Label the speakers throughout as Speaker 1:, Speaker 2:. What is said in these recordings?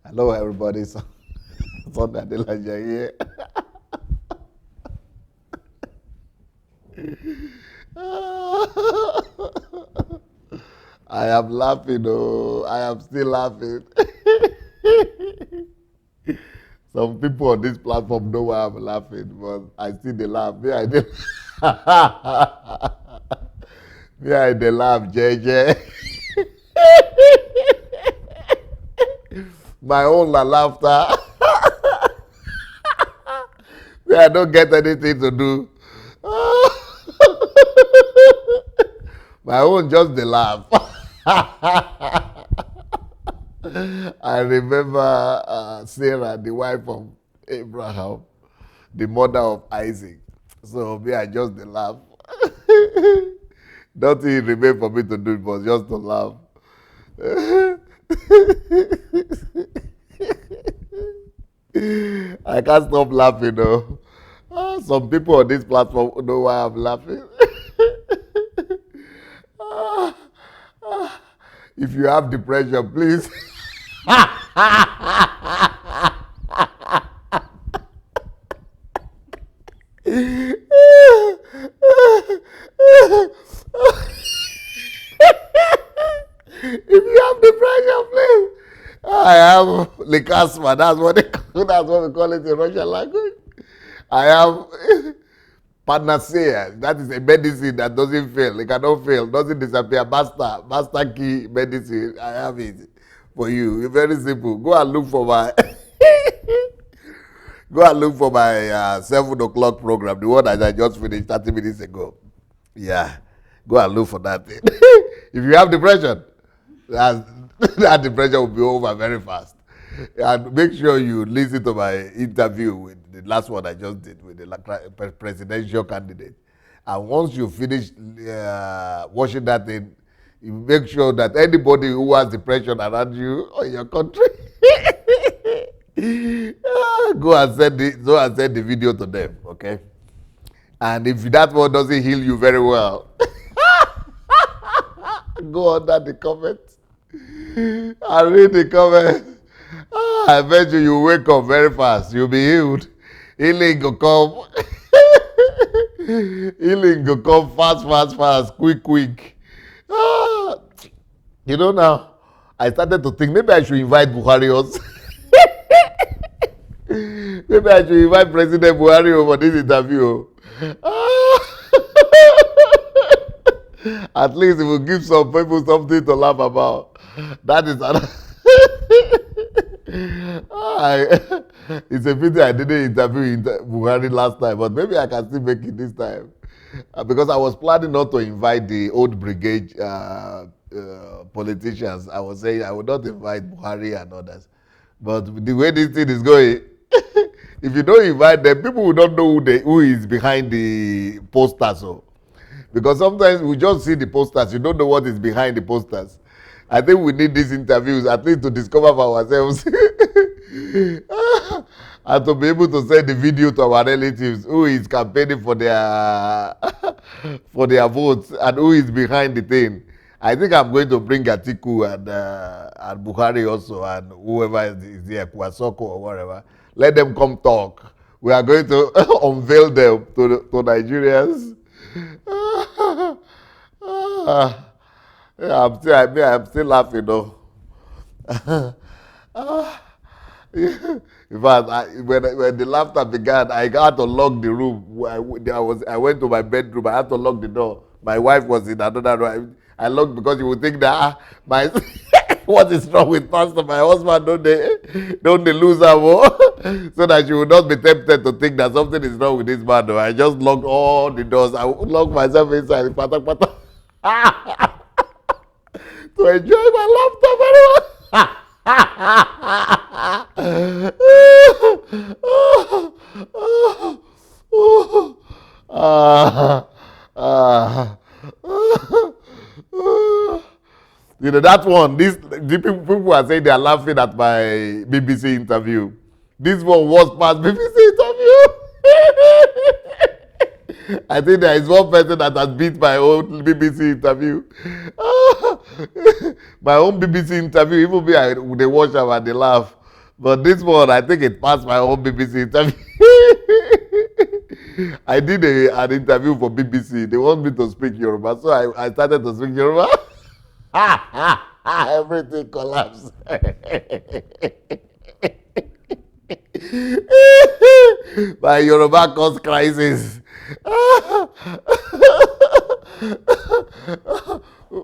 Speaker 1: Hello, everybody. Sunday Adelaja here. I am laughing, oh, I am still laughing. Some people on this platform know why I'm laughing, but I still they laugh. Me, I did. Me, I they laugh, JJ. My own laughter. Me, I don't get anything to do. My own just the laugh. I remember Sarah, the wife of Abraham, the mother of Isaac. So me, I just the laugh. Nothing remained for me to do, it was just to laugh. I can't stop laughing though. Some people on this platform know why I'm laughing. If you have depression, please. If you have depression, please. I have likasma. That's what we call it in Russian language. I have panacea. That is a medicine that doesn't fail. It cannot fail. Doesn't disappear. Master key medicine. I have it for you. It's very simple. Go and look for my. Go and look for my 7 o'clock program, the one that I just finished 30 minutes ago. Yeah, go and look for that thing. If you have depression, that depression will be over very fast. And make sure you listen to my interview with the last one I just did with the presidential candidate. And once you finish watching that thing, you make sure that anybody who has depression around you or in your country, go and send the video to them, okay? And if that one doesn't heal you very well, go under the comments and read the comments. I bet you wake up very fast. You'll be healed. Healing will come. Healing will come fast, quick. You know now, I started to think maybe I should invite Buhari also. Maybe I should invite President Buhari over this interview. At least it will give some people something to laugh about. That is it's a pity I didn't interview Buhari last time, but maybe I can still make it this time. Because I was planning not to invite the old brigade politicians. I was saying I would not invite Buhari and others. But the way this thing is going, if you don't invite them, people will not know who is behind the posters. So. Because sometimes we just see the posters, you don't know what is behind the posters. I think we need these interviews at least to discover for ourselves and to be able to send the video to our relatives who is campaigning for their for their votes and who is behind the thing. I think I'm going to bring Atiku and Buhari also and whoever is there, Kwasoko or whatever. Let them come talk. We are going to unveil them to Nigerians. Yeah, I'm still laughing though. In fact, when the laughter began, I had to lock the room. I went to my bedroom. I had to lock the door. My wife was in another room. I locked because you would think that my what is wrong with Pastor? My husband don't they lose her more, so that she would not be tempted to think that something is wrong with this man. I just locked all the doors. I would lock myself inside. To enjoy my laughter very well. You know that one. The people are saying they are laughing at my BBC interview. This one was past BBC interview. I think there is one person that has beat my own BBC interview. My own BBC interview, even me, they watch them and they laugh. But this one, I think it passed my own BBC interview. I did an interview for BBC. They want me to speak Yoruba, so I started to speak Yoruba. Everything collapsed. My Yoruba caused crisis.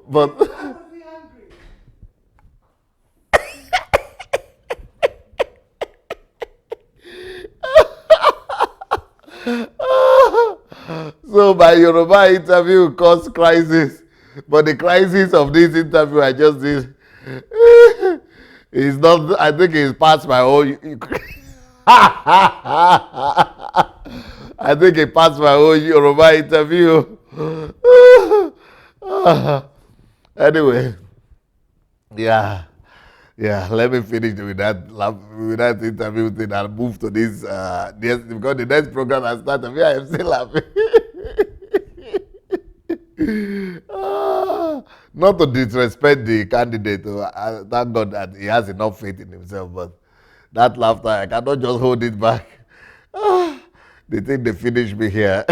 Speaker 1: But so my Yoruba interview caused crisis. But the crisis of this interview I just did is not, I think it's past my own. I think it passed my own Yoruba interview. Anyway, yeah. Yeah, let me finish with that interview thing and move to this. Because the next program I start, I am still laughing. Not to disrespect the candidate, thank God that he has enough faith in himself, but that laughter, I cannot just hold it back. They think they finished me here.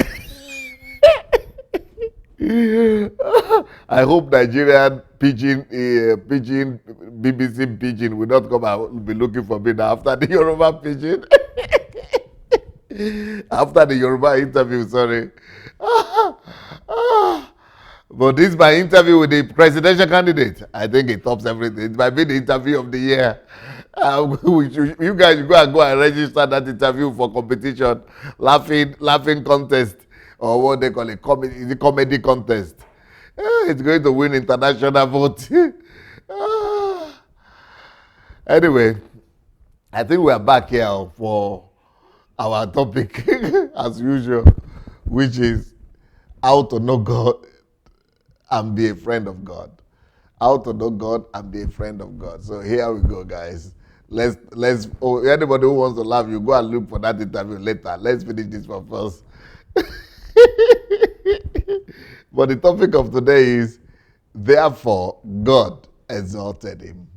Speaker 1: I hope Nigerian pidgin, BBC pidgin will not come and be looking for me now after the Yoruba pidgin. After the Yoruba interview, sorry. But this is my interview with the presidential candidate. I think it tops everything. It might be the interview of the year. You guys should go and register that interview for competition, laughing contest, or what they call it, comedy contest. It's going to win international vote. Anyway, I think we are back here for our topic as usual, which is how to know God and be a friend of God. How to know God and be a friend of God. So here we go, guys. Anybody who wants to laugh, you go and look for that interview later. Let's finish this one first. But the topic of today is, therefore God exalted him.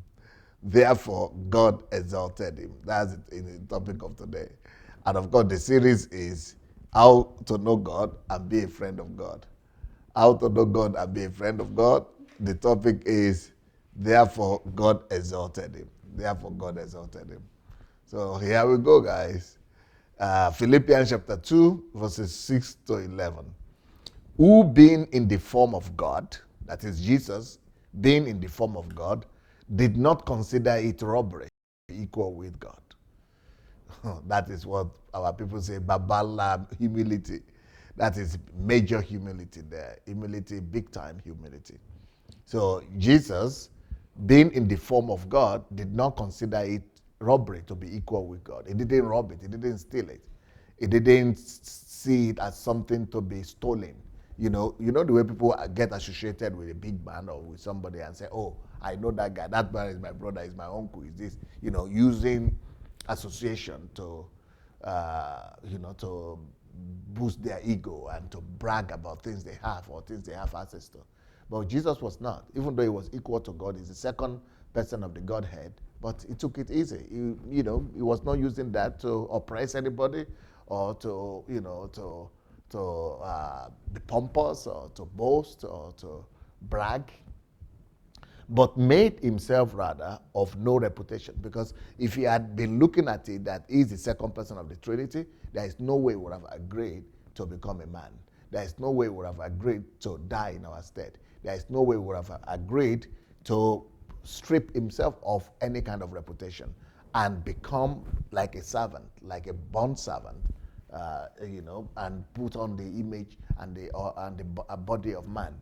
Speaker 1: Therefore God exalted him. That's the topic of today. And of course, the series is how to know God and be a friend of God. How to know God and be a friend of God. The topic is, therefore God exalted him. Therefore God exalted him. So here we go, guys. Philippians chapter 2, verses 6 to 11. Who being in the form of God, that is Jesus, being in the form of God, did not consider it robbery to be equal with God. That is what our people say, Babala humility. That is major humility there. Humility, big time humility. So Jesus, being in the form of God, did not consider it robbery to be equal with God. He didn't rob it. He didn't steal it. He didn't see it as something to be stolen. You know the way people get associated with a big man or with somebody and say, oh, I know that guy. That man is my brother, is my uncle, is this, using association to, to boost their ego and to brag about things they have or things they have access to. But Jesus was not. Even though he was equal to God, he's the second person of the Godhead, but he took it easy. He was not using that to oppress anybody or to be pompous or to boast or to brag, but made himself rather of no reputation. Because if he had been looking at it that he's the second person of the Trinity, there is no way he would have agreed to become a man. There is no way he would have agreed to die in our stead. There is no way he would have agreed to strip himself of any kind of reputation and become like a servant, like a bond servant, and put on the image and the body of man.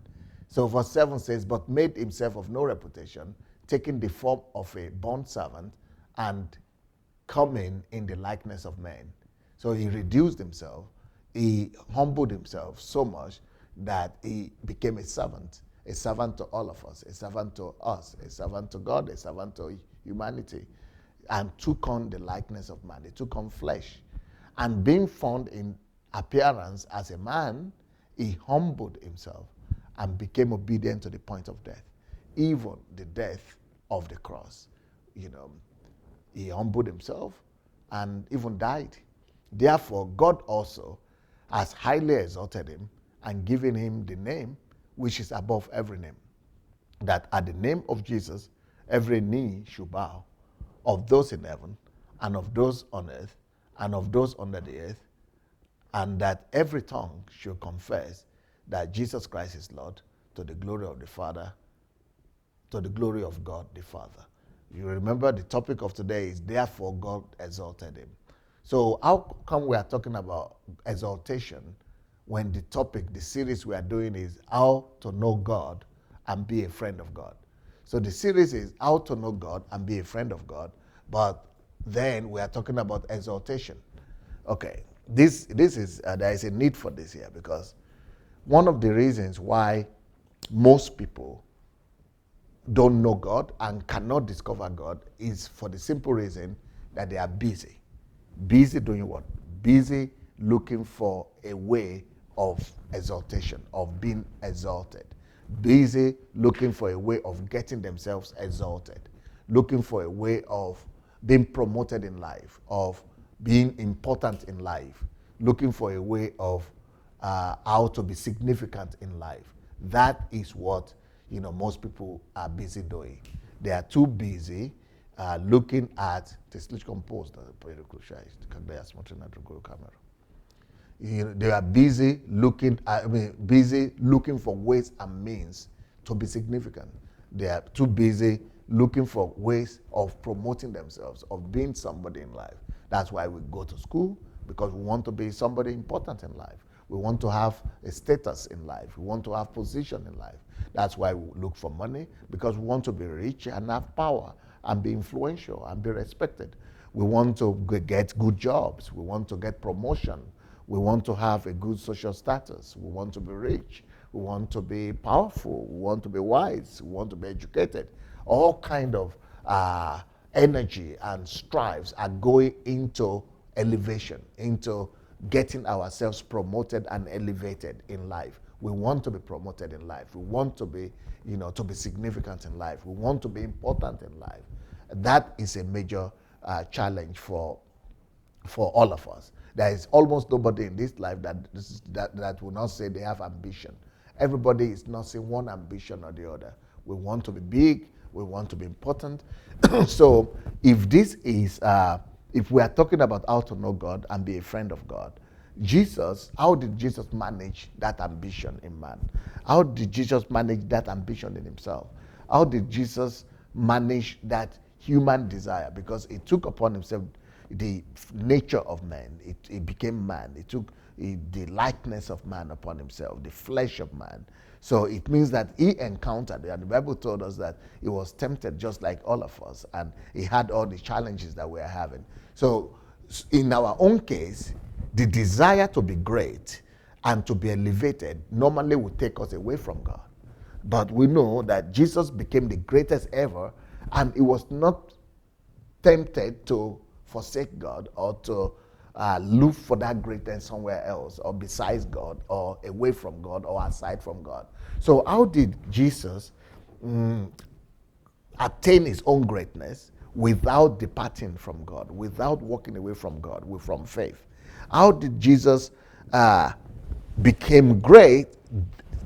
Speaker 1: So verse 7 says, but made himself of no reputation, taking the form of a bond servant and coming in the likeness of men. So he reduced himself, he humbled himself so much that he became a servant to all of us, a servant to God, a servant to humanity, and took on the likeness of man. He took on flesh. And being found in appearance as a man, he humbled himself and became obedient to the point of death, even the death of the cross. He humbled himself and even died. Therefore, God also has highly exalted him and given him the name which is above every name, that at the name of Jesus every knee should bow, of those in heaven and of those on earth and of those under the earth, and that every tongue should confess that Jesus Christ is Lord, to the glory of the Father, to the glory of God the Father. You remember the topic of today is therefore God exalted him. So how come we are talking about exaltation when the topic, the series we are doing is how to know God and be a friend of God? So the series is how to know God and be a friend of God, but then we are talking about exaltation. Okay, this is there is a need for this here, because one of the reasons why most people don't know God and cannot discover God is for the simple reason that they are busy. Busy doing what? Busy looking for a way of exaltation, of being exalted. Busy looking for a way of getting themselves exalted. Looking for a way of being promoted in life, of being important in life. Looking for a way of how to be significant in life. That is what most people are busy doing. They are too busy looking at they are busy looking for ways and means to be significant. They are too busy looking for ways of promoting themselves, of being somebody in life. That's why we go to school, because we want to be somebody important in life. We want to have a status in life. We want to have position in life. That's why we look for money, because we want to be rich and have power and be influential and be respected. We want to get good jobs. We want to get promotion. We want to have a good social status. We want to be rich. We want to be powerful. We want to be wise. We want to be educated. All kind of energy and strives are going into elevation, into getting ourselves promoted and elevated in life. We want to be promoted in life. We want to be, to be significant in life. We want to be important in life. That is a major challenge for all of us. There is almost nobody in this life that will not say they have ambition. Everybody is not saying one ambition or the other. We want to be big. We want to be important. So if this is, if we are talking about how to know God and be a friend of God, how did Jesus manage that ambition in man? How did Jesus manage that ambition in himself? How did Jesus manage that human desire? Because he took upon himself the nature of man. It became man. He took the likeness of man upon himself, the flesh of man. So it means that he encountered, and the Bible told us that he was tempted just like all of us, and he had all the challenges that we are having. So in our own case, the desire to be great and to be elevated normally would take us away from God. But we know that Jesus became the greatest ever, and he was not tempted to forsake God or to look for that greatness somewhere else or besides God or away from God or aside from God. So how did Jesus attain his own greatness without departing from God, without walking away from God, from faith? How did Jesus become great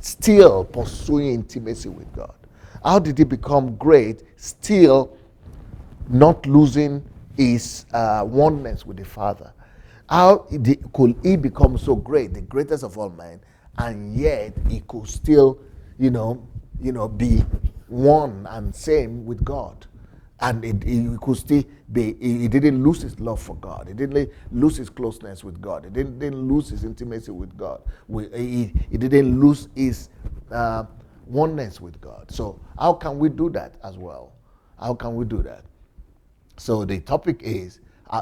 Speaker 1: still pursuing intimacy with God? How did he become great still not losing his oneness with the Father? How could he become so great, the greatest of all men, and yet he could still, be one and same with God? And he could still be, he didn't lose his love for God. He didn't lose his closeness with God. He didn't lose his intimacy with God. He didn't lose his oneness with God. So how can we do that as well? How can we do that? So the topic is,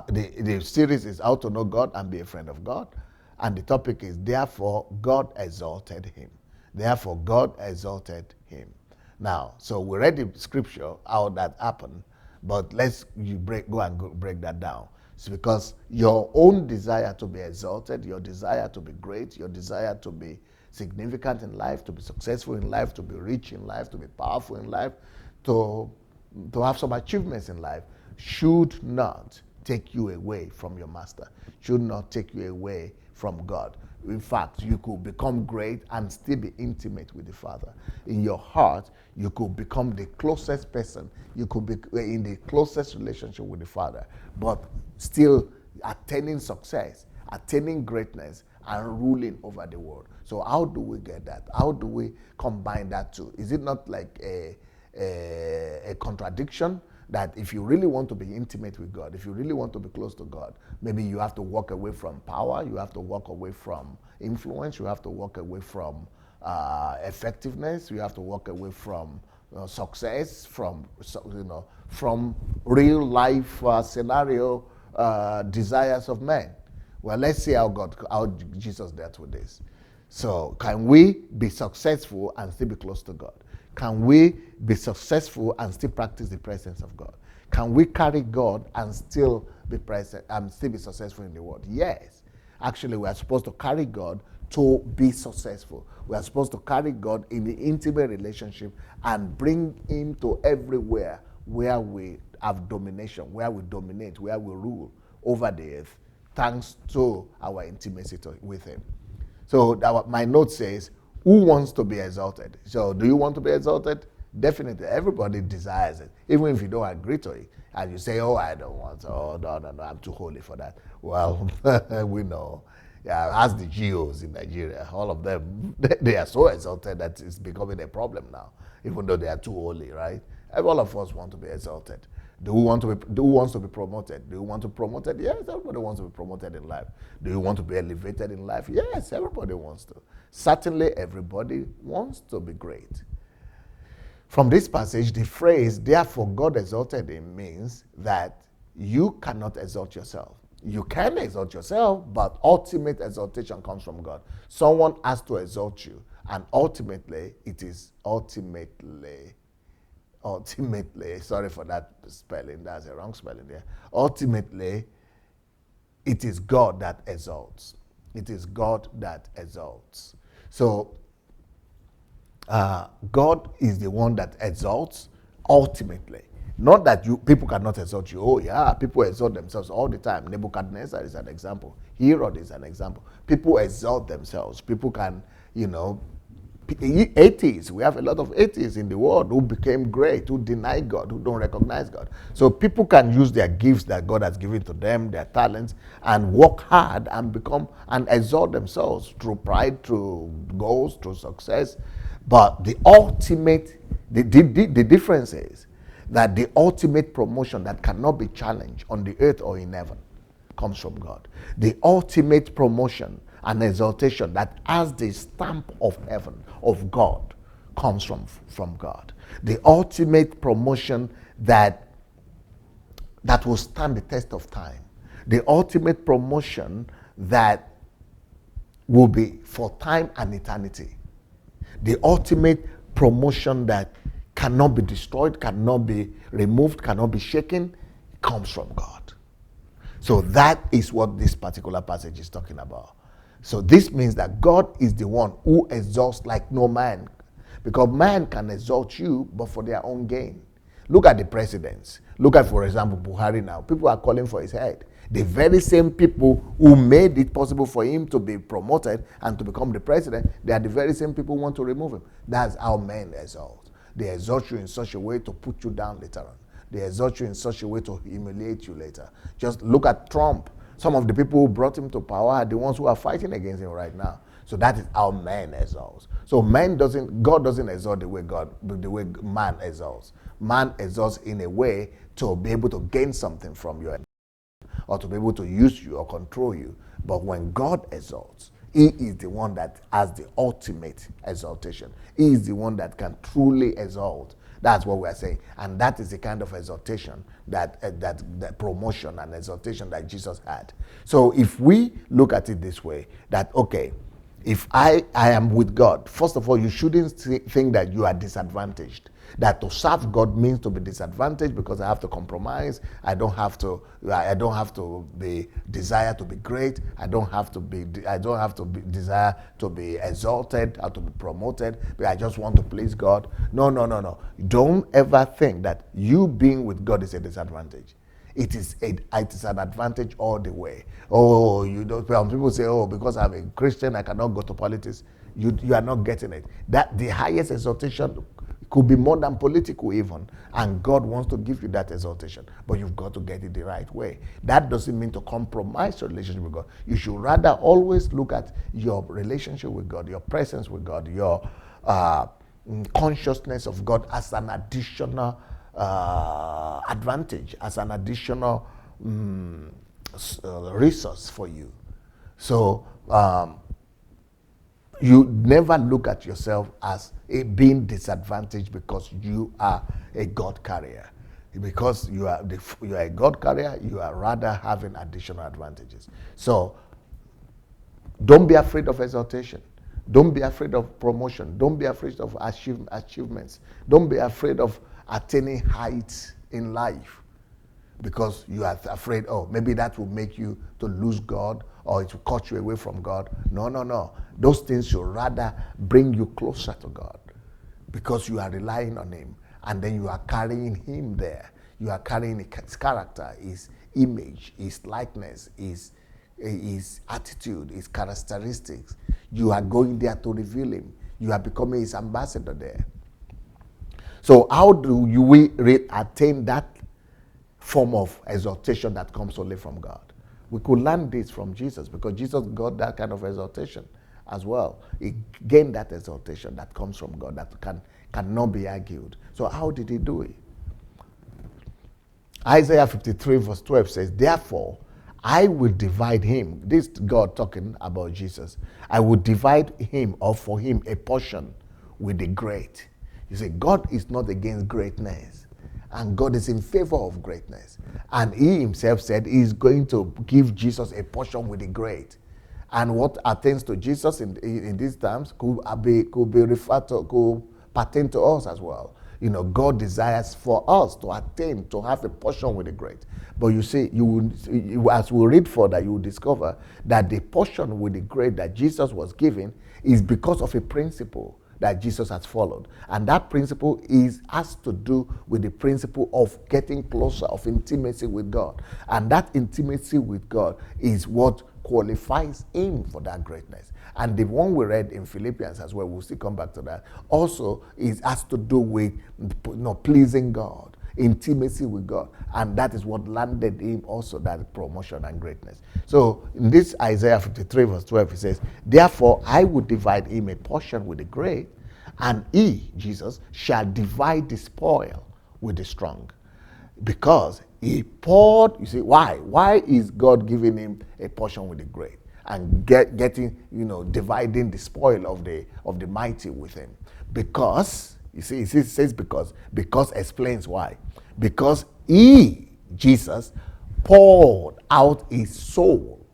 Speaker 1: the series is how to know God and be a friend of God. And the topic is, therefore, God exalted him. Therefore, God exalted him. Now, so we read the scripture, how that happened, but let's go and break that down. It's because your own desire to be exalted, your desire to be great, your desire to be significant in life, to be successful in life, to be rich in life, to be powerful in life, to have some achievements in life, should not take you away from your master, should not take you away from God. In fact, you could become great and still be intimate with the Father. In your heart, you could become the closest person. You could be in the closest relationship with the Father, but still attaining success, attaining greatness, and ruling over the world. So how do we get that? How do we combine that two? Is it not like a contradiction? That if you really want to be intimate with God, if you really want to be close to God, maybe you have to walk away from power, you have to walk away from influence, you have to walk away from effectiveness, you have to walk away from success, from real life scenario desires of men. Well, let's see how Jesus dealt with this. So, can we be successful and still be close to God? Can we be successful and still practice the presence of God? Can we carry God and still be present and still be successful in the world? Yes. Actually, we are supposed to carry God to be successful. We are supposed to carry God in the intimate relationship and bring Him to everywhere where we have domination, where we dominate, where we rule over the earth, thanks to our intimacy with Him. So my note says, who wants to be exalted? So do you want to be exalted? Definitely. Everybody desires it. Even if you don't agree to it. And you say, oh, I don't want to. Oh, no, I'm too holy for that. Well, we know. Yeah, ask the GOs in Nigeria. All of them, they are so exalted that it's becoming a problem now. Even though they are too holy, right? All of us want to be exalted. Do who wants to be promoted? Do you want to be promoted? Yes, everybody wants to be promoted in life. Do you want to be elevated in life? Yes, everybody wants to. Certainly, everybody wants to be great. From this passage, the phrase, therefore God exalted him, means that you cannot exalt yourself. You can exalt yourself, but ultimate exaltation comes from God. Someone has to exalt you, and ultimately, sorry for that spelling, that's a wrong spelling there. Ultimately, it is God that exalts. It is God that exalts. So, God is the one that exalts ultimately. Not that people cannot exalt you. Oh yeah, people exalt themselves all the time. Nebuchadnezzar is an example. Herod is an example. People exalt themselves. People can, atheists. We have a lot of atheists in the world who became great, who deny God, who don't recognize God. So people can use their gifts that God has given to them, their talents, and work hard and become and exalt themselves through pride, through goals, through success. But the ultimate, the difference is that the ultimate promotion that cannot be challenged on the earth or in heaven comes from God. The ultimate promotion and exaltation that has the stamp of heaven, of God, comes from God. The ultimate promotion that will stand the test of time. The ultimate promotion that will be for time and eternity. The ultimate promotion that cannot be destroyed, cannot be removed, cannot be shaken, comes from God. So that is what this particular passage is talking about. So this means that God is the one who exalts like no man. Because man can exalt you, but for their own gain. Look at the presidents. Look at, for example, Buhari now. People are calling for his head. The very same people who made it possible for him to be promoted and to become the president, they are the very same people who want to remove him. That's how men exalt. They exalt you in such a way to put you down later on. They exalt you in such a way to humiliate you later. Just look at Trump. Some of the people who brought him to power are the ones who are fighting against him right now. So that is how man exalts. So God doesn't exalt the way man exalts. Man exalts in a way to be able to gain something from you or to be able to use you or control you. But when God exalts, He is the one that has the ultimate exaltation. He is the one that can truly exalt. That's what we're saying. And that is the kind of exaltation, that promotion and exaltation that Jesus had. So if we look at it this way, that, okay, if I am with God, first of all, you shouldn't think that you are disadvantaged. That to serve God means to be disadvantaged because I have to compromise. I don't have to be desire to be great. I don't have to desire to be exalted or to be promoted. But I just want to please God. No. Don't ever think that you being with God is a disadvantage. It is an advantage all the way. Oh, you don't. When people say, "Oh, because I'm a Christian, I cannot go to politics." You are not getting it. That the highest exaltation could be more than political even, and God wants to give you that exaltation, but you've got to get it the right way. That doesn't mean to compromise your relationship with God. You should rather always look at your relationship with God, your presence with God, your consciousness of God as an additional advantage, as an additional resource for you. So you never look at yourself as being disadvantaged because you are a God carrier. Because you are a God carrier, you are rather having additional advantages. So don't be afraid of exaltation. Don't be afraid of promotion. Don't be afraid of achievements. Don't be afraid of attaining heights in life because you are afraid, oh, maybe that will make you to lose God or it will cut you away from God. No, no, no. Those things should rather bring you closer to God because you are relying on Him, and then you are carrying Him there. You are carrying His character, His image, His likeness, His attitude, His characteristics. You are going there to reveal Him. You are becoming His ambassador there. So how do we attain that form of exaltation that comes only from God? We could learn this from Jesus because Jesus got that kind of exaltation as well. He gained that exaltation that comes from God that cannot be argued. So how did He do it? Isaiah 53 verse 12 says, therefore, I will divide him. This God talking about Jesus. I will divide him or for him a portion with the great. You see, God is not against greatness. And God is in favor of greatness. And He Himself said He is going to give Jesus a portion with the great. And what attains to Jesus in these terms could be referred to, could pertain to us as well. You know, God desires for us to attain, to have a portion with the great. But you see, as we read further, you will discover that the portion with the great that Jesus was given is because of a principle that Jesus has followed. And that principle has to do with the principle of getting closer, of intimacy with God. And that intimacy with God is what qualifies Him for that greatness. And the one we read in Philippians as well, we'll still come back to that, also has to do with pleasing God, intimacy with God. And that is what landed him also that promotion and greatness. So in this Isaiah 53 verse 12, it says, therefore I will divide him a portion with the great, and he, Jesus, shall divide the spoil with the strong. Because he poured, you see, why? Why is God giving him a portion with the great? And getting, dividing the spoil of the mighty with him? Because, you see, it says because explains why. Because he, Jesus, poured out his soul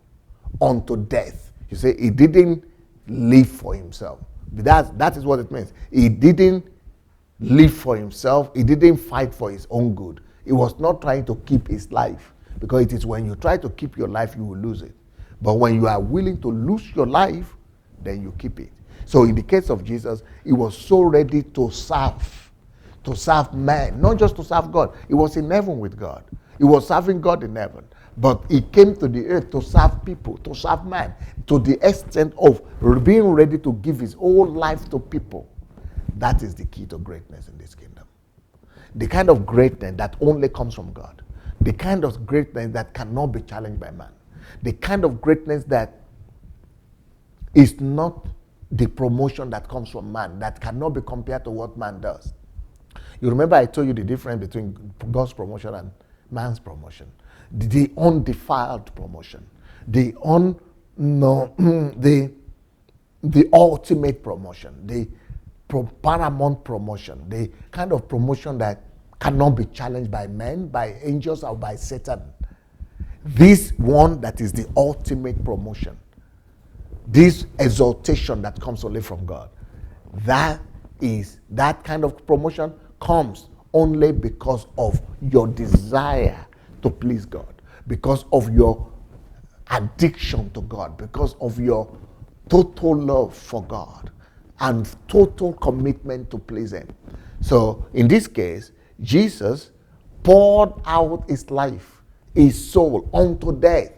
Speaker 1: unto death. You see, he didn't live for himself. That is what it means. He didn't live for himself. He didn't fight for his own good. He was not trying to keep his life. Because it is when you try to keep your life, you will lose it. But when you are willing to lose your life, then you keep it. So in the case of Jesus, he was so ready to serve man, not just to serve God. He was in heaven with God. He was serving God in heaven. But he came to the earth to serve people, to serve man, to the extent of being ready to give his whole life to people. That is the key to greatness in this kingdom. The kind of greatness that only comes from God. The kind of greatness that cannot be challenged by man. The kind of greatness that is not the promotion that comes from man, that cannot be compared to what man does. You remember I told you the difference between God's promotion and man's promotion. The undefiled promotion. The ultimate promotion. The paramount promotion. The kind of promotion that cannot be challenged by men, by angels, or by Satan. This one that is the ultimate promotion. This exaltation that comes only from God. That kind of promotion comes only because of your desire to please God, because of your addiction to God, because of your total love for God and total commitment to please Him. So in this case, Jesus poured out his life his soul unto death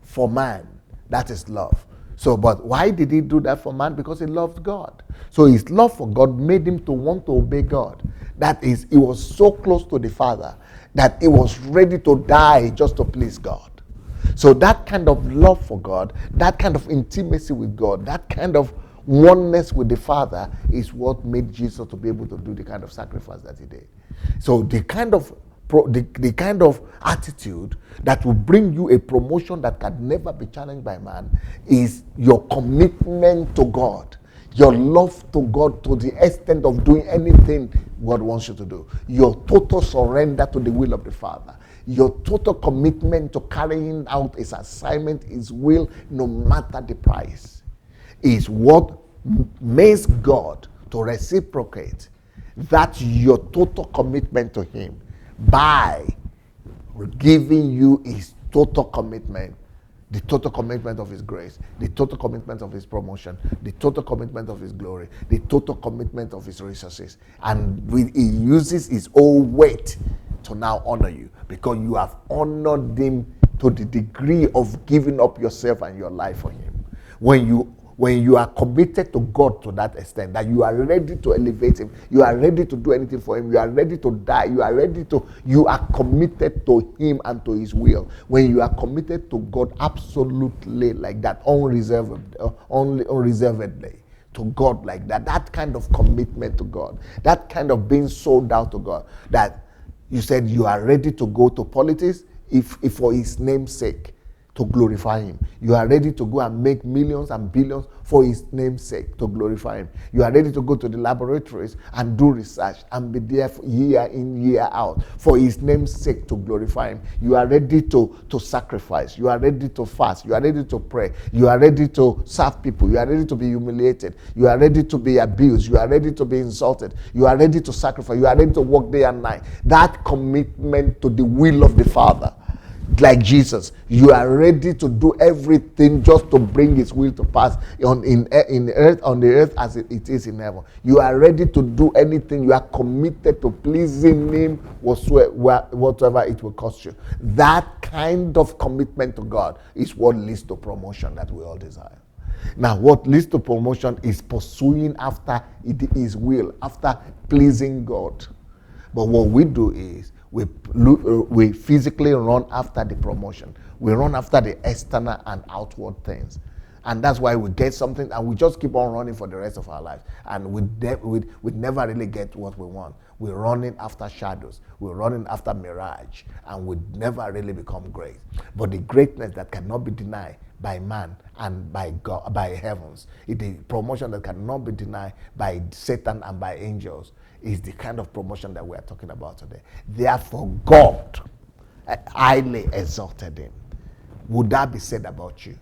Speaker 1: for man. That is love. So, but why did he do that for man? Because he loved God. So his love for God made him to want to obey God. That is, he was so close to the Father that he was ready to die just to please God. So that kind of love for God, that kind of intimacy with God, that kind of oneness with the Father is what made Jesus to be able to do the kind of sacrifice that he did. So the kind of attitude that will bring you a promotion that can never be challenged by man is your commitment to God, your love to God to the extent of doing anything God wants you to do, your total surrender to the will of the Father, your total commitment to carrying out his assignment, his will, no matter the price, is what makes God to reciprocate that your total commitment to him by giving you his total commitment, the total commitment of his grace, the total commitment of his promotion, the total commitment of his glory, the total commitment of his resources. And he uses his own weight to now honor you, because you have honored him to the degree of giving up yourself and your life for him. When you are committed to God to that extent, that you are ready to elevate him, you are ready to do anything for him, you are ready to die, you are committed to him and to his will. When you are committed to God absolutely like that, unreservedly to God like that, that kind of commitment to God, that kind of being sold out to God, that you said you are ready to go to politics if for his name's sake, to glorify him. You are ready to go and make millions and billions for his name's sake, to glorify him. You are ready to go to the laboratories and do research and be there year in, year out for his name's sake, to glorify him. You are ready to sacrifice. You are ready to fast. You are ready to pray. You are ready to serve people. You are ready to be humiliated. You are ready to be abused. You are ready to be insulted. You are ready to sacrifice. You are ready to work day and night. That commitment to the will of the Father, like Jesus, you are ready to do everything just to bring his will to pass on the earth as it is in heaven. You are ready to do anything. You are committed to pleasing him whatever it will cost you. That kind of commitment to God is what leads to promotion that we all desire. Now, what leads to promotion is pursuing after his will, after pleasing God. But what we do is we physically run after the promotion. We run after the external and outward things. And that's why we get something and we just keep on running for the rest of our lives. And we never really get what we want. We're running after shadows. We're running after mirage. And we never really become great. But the greatness that cannot be denied by man and by God, by heavens, the promotion that cannot be denied by Satan and by angels, is the kind of promotion that we are talking about today. Therefore, God highly exalted him. Would that be said about you?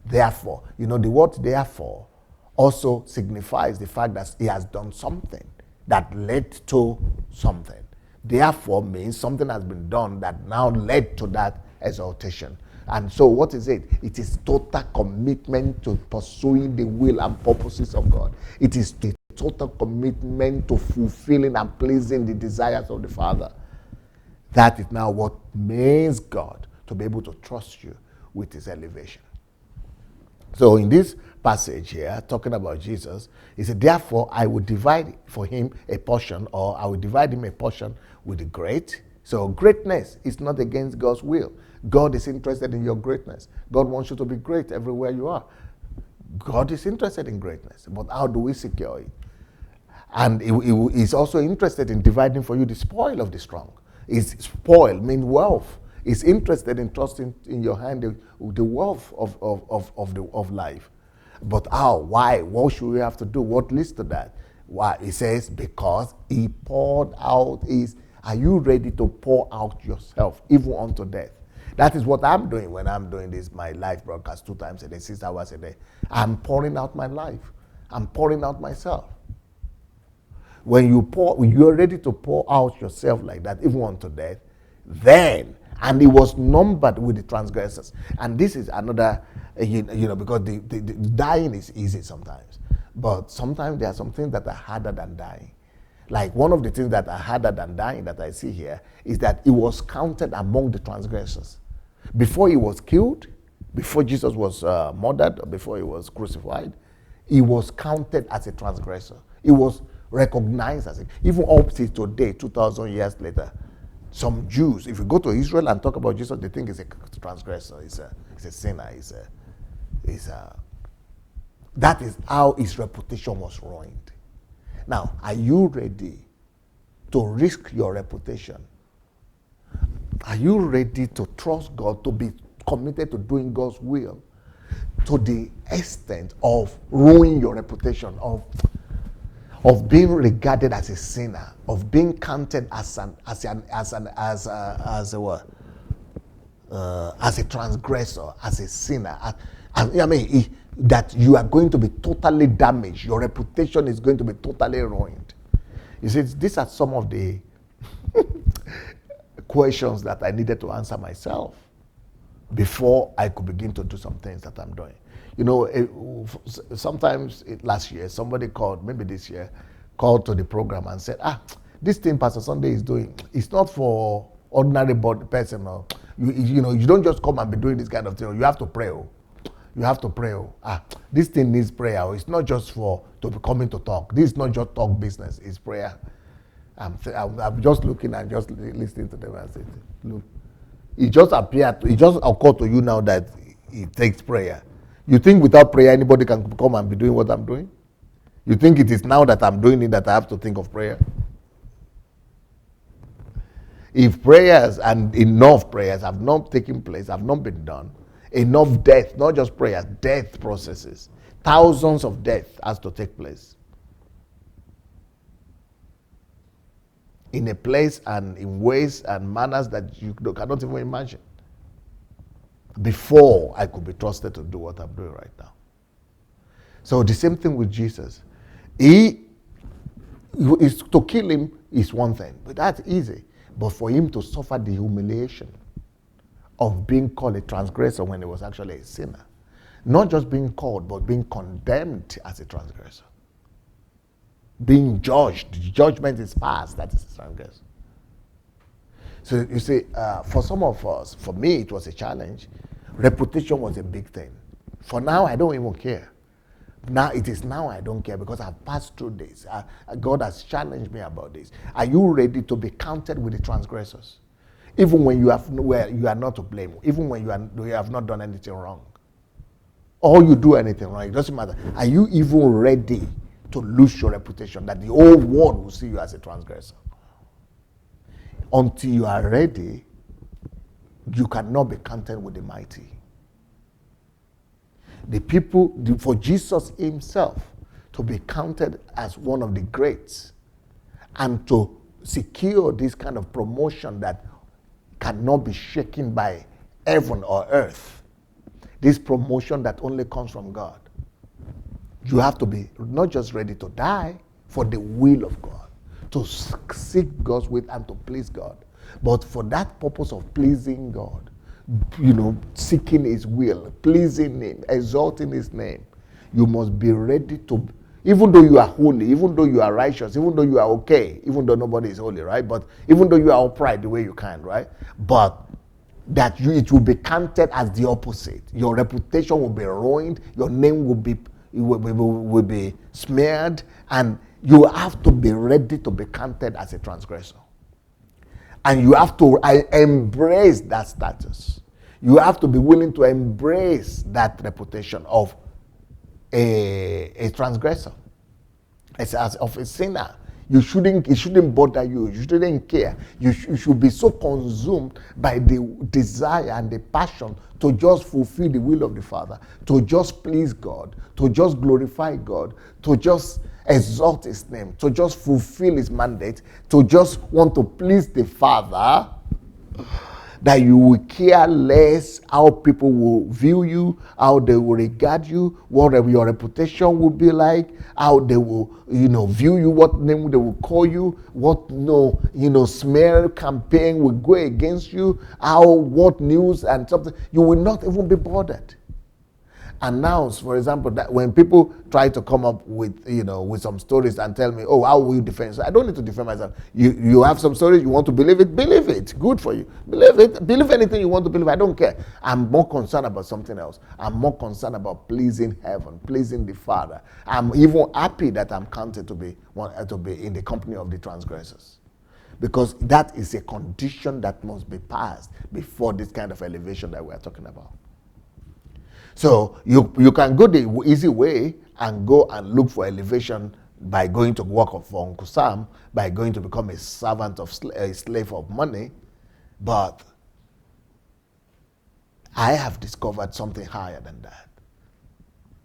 Speaker 1: Therefore, the word therefore also signifies the fact that he has done something that led to something. Therefore means something has been done that now led to that exaltation. And so what is it? It is total commitment to pursuing the will and purposes of God. It is the total commitment to fulfilling and pleasing the desires of the Father. That is now what makes God to be able to trust you with his elevation. So in this passage here, talking about Jesus, he said, therefore I will divide for him a portion, or I will divide him a portion with the great. So greatness is not against God's will. God is interested in your greatness. God wants you to be great everywhere you are. God is interested in greatness, but how do we secure it? And he's also interested in dividing for you the spoil of the strong. Spoil means wealth. He's interested in trusting in your hand the wealth of life. But how? Why? What should we have to do? What leads to that? Why? He says, because he poured out are you ready to pour out yourself even unto death? That is what I'm doing when I'm doing this, my live broadcast 2 times a day, 6 hours a day. I'm pouring out my life. I'm pouring out myself. When you're ready to pour out yourself like that, even unto death, then, and he was numbered with the transgressors. And this is another, because the dying is easy sometimes. But sometimes there are some things that are harder than dying. Like one of the things that are harder than dying that I see here is that he was counted among the transgressors. Before he was killed, before Jesus was murdered, or before he was crucified, he was counted as a transgressor. He was recognized as it. Even up to today, 2,000 years later, some Jews, if you go to Israel and talk about Jesus, they think he's a transgressor, he's a sinner, that is how his reputation was ruined. Now, are you ready to risk your reputation? Are you ready to trust God, to be committed to doing God's will to the extent of ruining your reputation, of being regarded as a sinner, of being counted as a transgressor, as a sinner? That you are going to be totally damaged. Your reputation is going to be totally ruined. You see, these are some of the questions that I needed to answer myself before I could begin to do some things that I'm doing. Sometimes last year, somebody called, maybe this year, called to the program and said, this thing Pastor Sunday is doing, it's not for ordinary person. Or, you don't just come and be doing this kind of thing. You have to pray. You have to pray. This thing needs prayer. It's not just to be coming to talk. This is not just talk business. It's prayer. I'm just looking and just listening to them and saying, look, it just occurred to you now that it takes prayer. You think without prayer anybody can come and be doing what I'm doing? You think it is now that I'm doing it that I have to think of prayer? If prayers and enough prayers have not taken place, have not been done, enough death, not just prayers, death processes, thousands of deaths has to take place in a place and in ways and manners that you cannot even imagine, before I could be trusted to do what I'm doing right now. So the same thing with Jesus. To kill him is one thing, but that's easy. But for him to suffer the humiliation of being called a transgressor when he was actually a sinner, not just being called, but being condemned as a transgressor, being judged, the judgment is passed, that is a transgressor. So you see, for some of us, for me it was a challenge. Reputation was a big thing. For now, I don't even care. Now I don't care because I've passed through this. God has challenged me about this. Are you ready to be counted with the transgressors? Even when you are not to blame, even when you have not done anything wrong, or you do anything wrong, it doesn't matter. Are you even ready to lose your reputation, that the whole world will see you as a transgressor? Until you are ready, you cannot be counted with the mighty. For Jesus himself to be counted as one of the greats and to secure this kind of promotion that cannot be shaken by heaven or earth, this promotion that only comes from God, you have to be not just ready to die for the will of God, to seek God's will and to please God, but for that purpose of pleasing God, seeking his will, pleasing him, exalting his name, you must be ready to, even though you are holy, even though you are righteous, even though you are okay, even though nobody is holy, right? But even though you are upright the way you can, right? But it will be counted as the opposite. Your reputation will be ruined, your name will be smeared, and you have to be ready to be counted as a transgressor. And you have to embrace that status. You have to be willing to embrace that reputation of a transgressor, as of a sinner. It shouldn't bother you. You shouldn't care. You should be so consumed by the desire and the passion to just fulfill the will of the Father, to just please God, to just glorify God, to just exalt his name, to just fulfill his mandate, to just want to please the Father, that you will care less how people will view you, how they will regard you, what your reputation will be like, how they will, view you, what name they will call you, what smear campaign will go against you, what news and something. You will not even be bothered. announce, for example, that when people try to come up with, with some stories and tell me, oh, how will you defend? So I don't need to defend myself. You have some stories, you want to believe it. Good for you. Believe it. Believe anything you want to believe. I don't care. I'm more concerned about something else. I'm more concerned about pleasing heaven, pleasing the Father. I'm even happy that I'm counted to be in the company of the transgressors. Because that is a condition that must be passed before this kind of elevation that we're talking about. So you can go the easy way and go and look for elevation by going to work for Uncle Sam, by going to become a servant of a slave of money. But I have discovered something higher than that.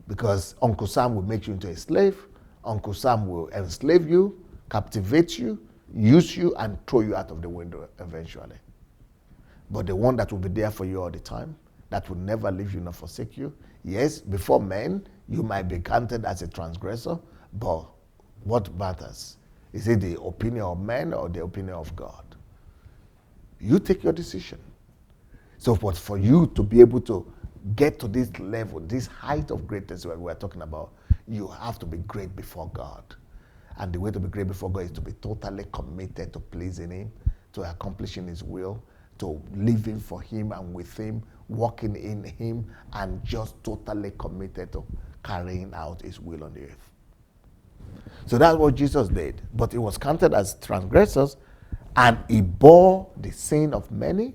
Speaker 1: Because Uncle Sam will make you into a slave. Uncle Sam will enslave you, captivate you, use you, and throw you out of the window eventually. But the one that will be there for you all the time, that will never leave you nor forsake you. Yes, before men, you might be counted as a transgressor, but what matters? Is it the opinion of men or the opinion of God? You take your decision. So, but for you to be able to get to this level, this height of greatness that we're talking about, you have to be great before God. And the way to be great before God is to be totally committed to pleasing Him, to accomplishing His will, to living for Him and with Him, walking in Him, and just totally committed to carrying out His will on the earth. So that's what Jesus did. But He was counted as transgressors, and He bore the sin of many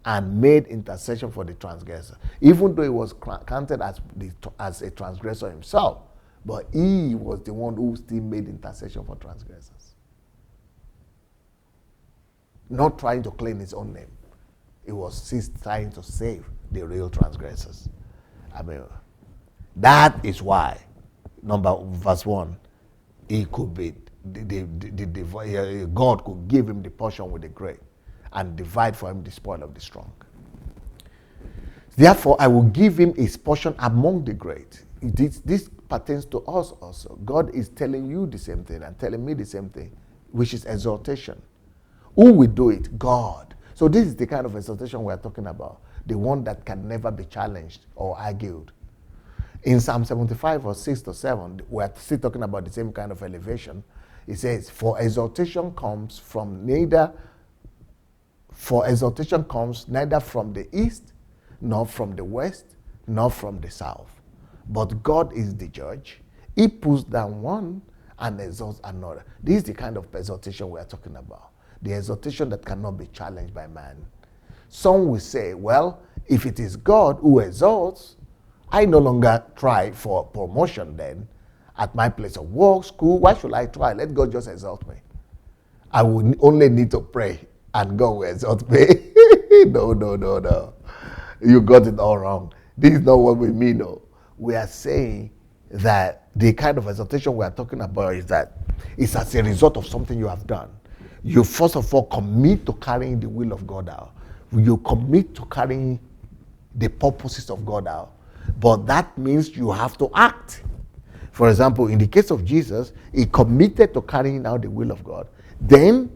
Speaker 1: and made intercession for the transgressor. Even though He was counted as a transgressor Himself, but He was the one who still made intercession for transgressors. Not trying to claim His own name. It was still trying to save the real transgressors. I mean, that is why, verse 1, He could be, God could give Him the portion with the great and divide for Him the spoil of the strong. Therefore, I will give Him His portion among the great. This pertains to us also. God is telling you the same thing and telling me the same thing, which is exaltation. Who will do it? God. So this is the kind of exaltation we're talking about, the one that can never be challenged or argued. In Psalm 75 or 6 to 7, we're still talking about the same kind of elevation. It says, for exaltation comes neither from the east, nor from the west, nor from the south. But God is the judge. He puts down one and exalts another. This is the kind of exaltation we're talking about. The exaltation that cannot be challenged by man. Some will say, well, if it is God who exalts, I no longer try for promotion then at my place of work, school. Why should I try? Let God just exalt me. I will only need to pray and God will exalt me. No. You got it all wrong. This is not what we mean, no. We are saying that the kind of exaltation we are talking about is that it's as a result of something you have done. You first of all commit to carrying the will of God out. You commit to carrying the purposes of God out. But that means you have to act. For example, in the case of Jesus, He committed to carrying out the will of God. Then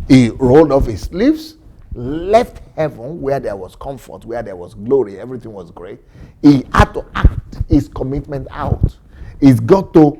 Speaker 1: He rolled off His sleeves, left heaven where there was comfort, where there was glory, everything was great. He had to act His commitment out. He's got to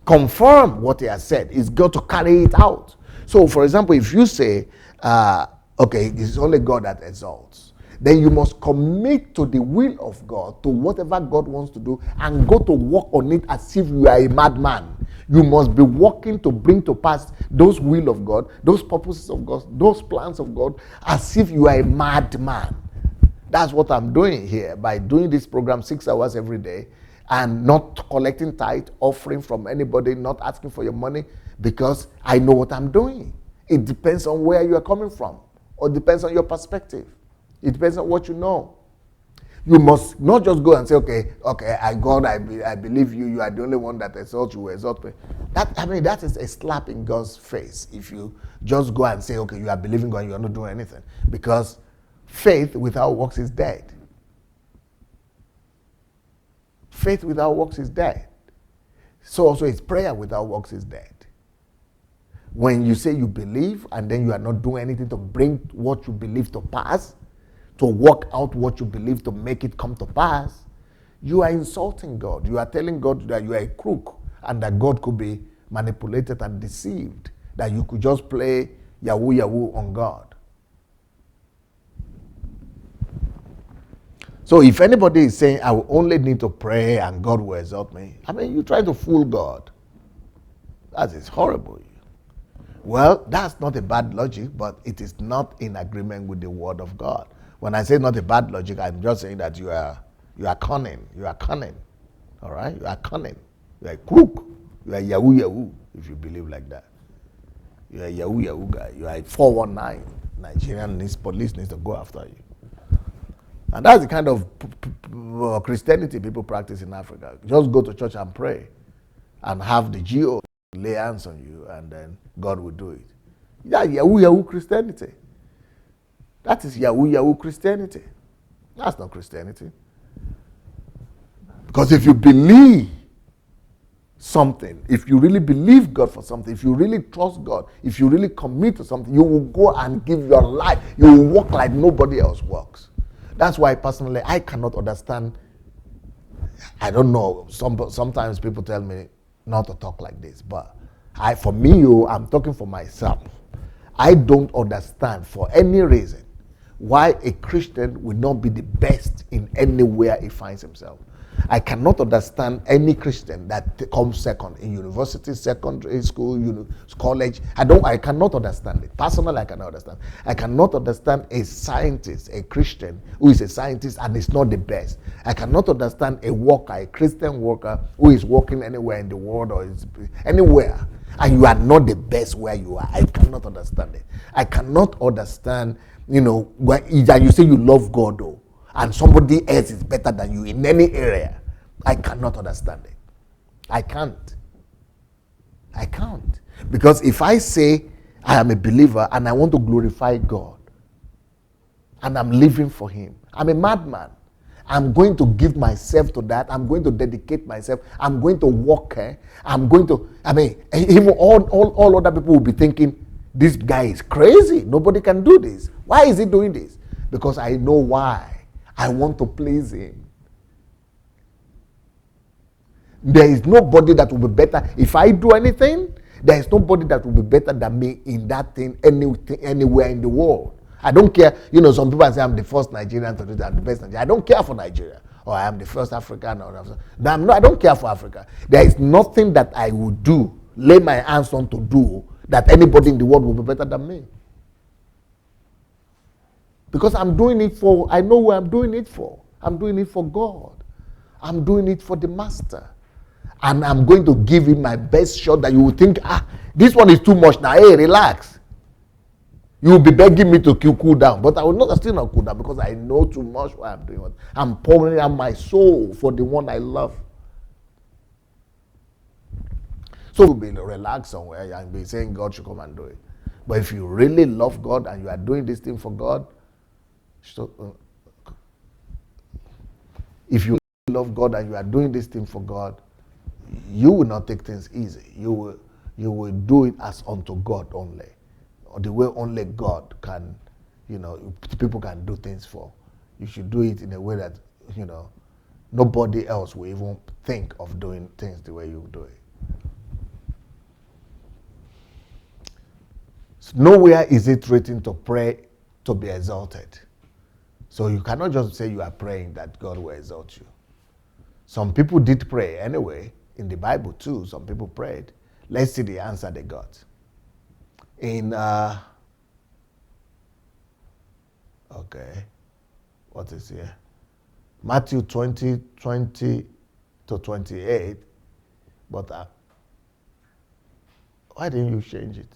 Speaker 1: confirm what He has said. He's got to carry it out. So, for example, if you say, okay, it's only God that exalts, then you must commit to the will of God, to whatever God wants to do, and go to work on it as if you are a madman. You must be working to bring to pass those will of God, those purposes of God, those plans of God, as if you are a madman. That's what I'm doing here by doing this program 6 hours every day and not collecting tithe, offering from anybody, not asking for your money, because I know what I'm doing. It depends on where you are coming from, or it depends on your perspective. It depends on what you know. You must not just go and say, okay, God, I believe you. You are the only one that exalts you, exalt me. That is a slap in God's face if you just go and say, okay, you are believing God, you are not doing anything. Because faith without works is dead. Faith without works is dead. So also is prayer without works is dead. When you say you believe and then you are not doing anything to bring what you believe to pass, to work out what you believe to make it come to pass, you are insulting God. You are telling God that you are a crook and that God could be manipulated and deceived, that you could just play Yahoo Yahoo on God. So if anybody is saying, I will only need to pray and God will exalt me, I mean, you try to fool God. That is horrible. Well, that's not a bad logic, but it is not in agreement with the word of God. When I say not a bad logic, I'm just saying that you are cunning. You are cunning. All right? You are cunning. You are a crook. You are Yahoo Yahoo, if you believe like that. You are a Yahoo Yahoo guy. You are a 419. Nigerian police needs to go after you. And that's the kind of Christianity people practice in Africa. Just go to church and pray and have the GO lay hands on you and then God will do it. That's Yahoo Yahoo Christianity. That is Yahoo Yahoo Christianity. That's not Christianity. Because if you believe something, if you really believe God for something, if you really trust God, if you really commit to something, you will go and give your life. You will walk like nobody else walks. That's why personally I cannot understand. I don't know. Sometimes people tell me not to talk like this, but for me, I'm talking for myself. I don't understand for any reason why a Christian will not be the best in anywhere he finds himself. I cannot understand any Christian that comes second in university, secondary school, college. I cannot understand it. Personally, I cannot understand. I cannot understand a scientist, a Christian who is a scientist and is not the best. I cannot understand a worker, a Christian worker who is working anywhere in the world or is anywhere, and you are not the best where you are. I cannot understand it. I cannot understand, when you say you love God, though, and somebody else is better than you in any area. I cannot understand it. I can't. Because if I say I am a believer and I want to glorify God and I'm living for Him, I'm a madman. I'm going to give myself to that. I'm going to dedicate myself. I'm going to walk. Even all other people will be thinking, this guy is crazy. Nobody can do this. Why is he doing this? Because I know why. I want to please Him. There is nobody that will be better. If I do anything, there is nobody that will be better than me in that thing anywhere in the world. I don't care. Some people say I'm the first Nigerian to do that, I'm the best Nigerian. I don't care for Nigeria. Or I am the first African. I don't care for Africa. There is nothing that I would do, lay my hands on to do, that anybody in the world will be better than me. Because I'm doing it I know who I'm doing it for. I'm doing it for God. I'm doing it for the Master. And I'm going to give Him my best shot that you will think, this one is too much now. Hey, relax. You will be begging me to cool down. But I will still not cool down because I know too much what I'm doing. I'm pouring out my soul for the one I love. So you'll be relaxed somewhere and be saying God should come and do it. But if you really love God and you are doing this thing for God, if you love God and you are doing this thing for God, you will not take things easy. You will do it as unto God only, or the way only God can, people can do things for. You should do it in a way that, nobody else will even think of doing things the way you do it. So nowhere is it written to pray to be exalted. So you cannot just say you are praying that God will exalt you. Some people did pray anyway. In the Bible too, some people prayed. Let's see the answer they got. In, what is here? Matthew 20 to 28. But why didn't you change it?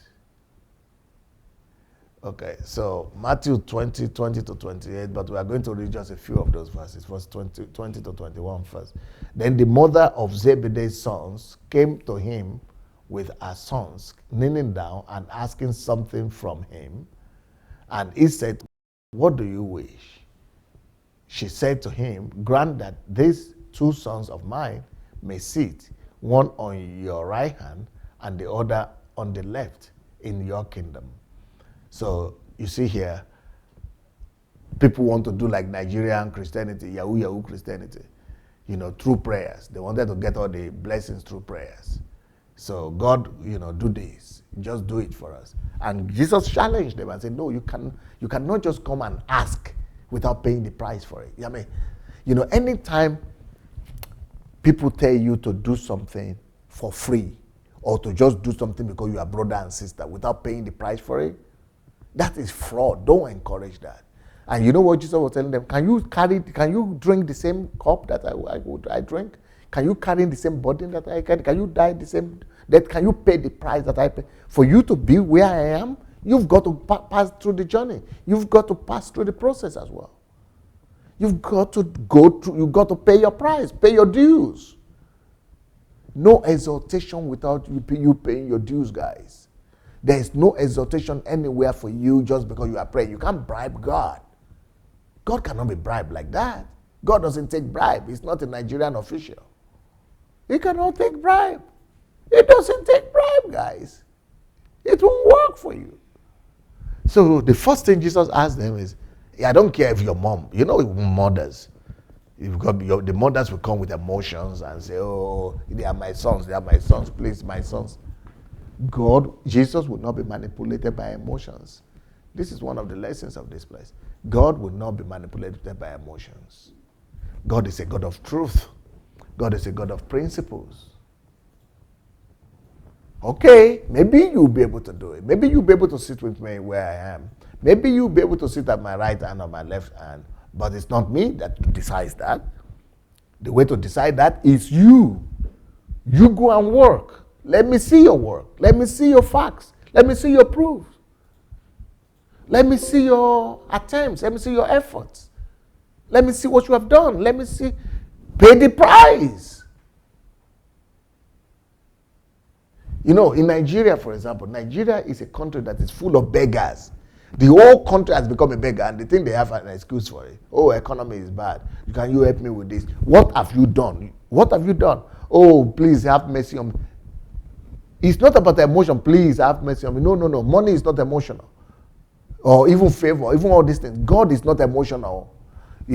Speaker 1: Okay, so Matthew 20 to 28, but we are going to read just a few of those verses. Verse 20 to 21 first. Then the mother of Zebedee's sons came to him with her sons, kneeling down and asking something from him. And he said, what do you wish? She said to him, grant that these two sons of mine may sit, one on your right hand and the other on the left in your kingdom. So you see here, people want to do like Nigerian Christianity, Yahoo Yahoo Christianity. through prayers. They wanted to get all the blessings through prayers. So God, do this. Just do it for us. And Jesus challenged them and said, no, you cannot just come and ask without paying the price for it. I mean, anytime people tell you to do something for free or to just do something because you are brother and sister without paying the price for it, that is fraud. Don't encourage that. And you know what Jesus was telling them? Can you drink the same cup that I drink? Can you carry the same burden that I carry? Can you die the same death? Can you pay the price that I pay? For you to be where I am, you've got to pass through the journey. You've got to pass through the process as well. You've got to go through, you've got to pay your price, pay your dues. No exaltation without you paying your dues, guys. There is no exaltation anywhere for you just because you are praying. You can't bribe God. God cannot be bribed like that. God doesn't take bribe. He's not a Nigerian official. He cannot take bribe. It doesn't take bribe, guys. It won't work for you. So the first thing Jesus asked them is, I don't care if your mom, mothers, the mothers will come with emotions and say, oh, they are my sons, please, my sons. Jesus would not be manipulated by emotions. This is one of the lessons of this place. God will not be manipulated by emotions. God is a God of truth. God is a God of principles. Okay, maybe you'll be able to do it. Maybe you'll be able to sit with me where I am. Maybe you'll be able to sit at my right hand or my left hand. But it's not me that decides that. The way to decide that is you. You go and work. Let me see your work. Let me see your facts. Let me see your proof. Let me see your attempts. Let me see your efforts. Let me see what you have done. Let me see. Pay the price. In Nigeria, for example, Nigeria is a country that is full of beggars. The whole country has become a beggar, and they think they have an excuse for it. Oh, economy is bad. Can you help me with this? What have you done? What have you done? Oh, please have mercy on me. It's not about the emotion. Please have mercy on me. No. Money is not emotional. Or even favor, even all these things. God is not emotional.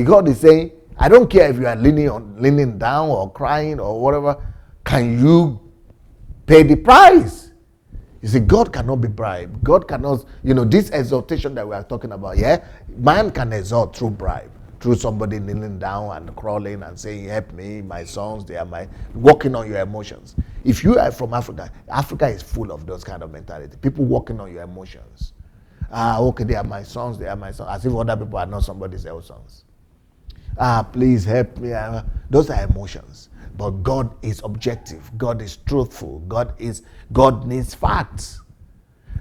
Speaker 1: God is saying, I don't care if you are leaning down or crying or whatever. Can you pay the price? You see, God cannot be bribed. God cannot, this exaltation that we are talking about, man can exalt through bribe, through somebody kneeling down and crawling and saying, help me, my sons, they are working on your emotions. If you are from Africa, Africa is full of those kind of mentality. People working on your emotions. Okay, they are my sons, as if other people are not somebody's else sons. Please help me. Those are emotions. But God is objective. God is truthful. God needs facts.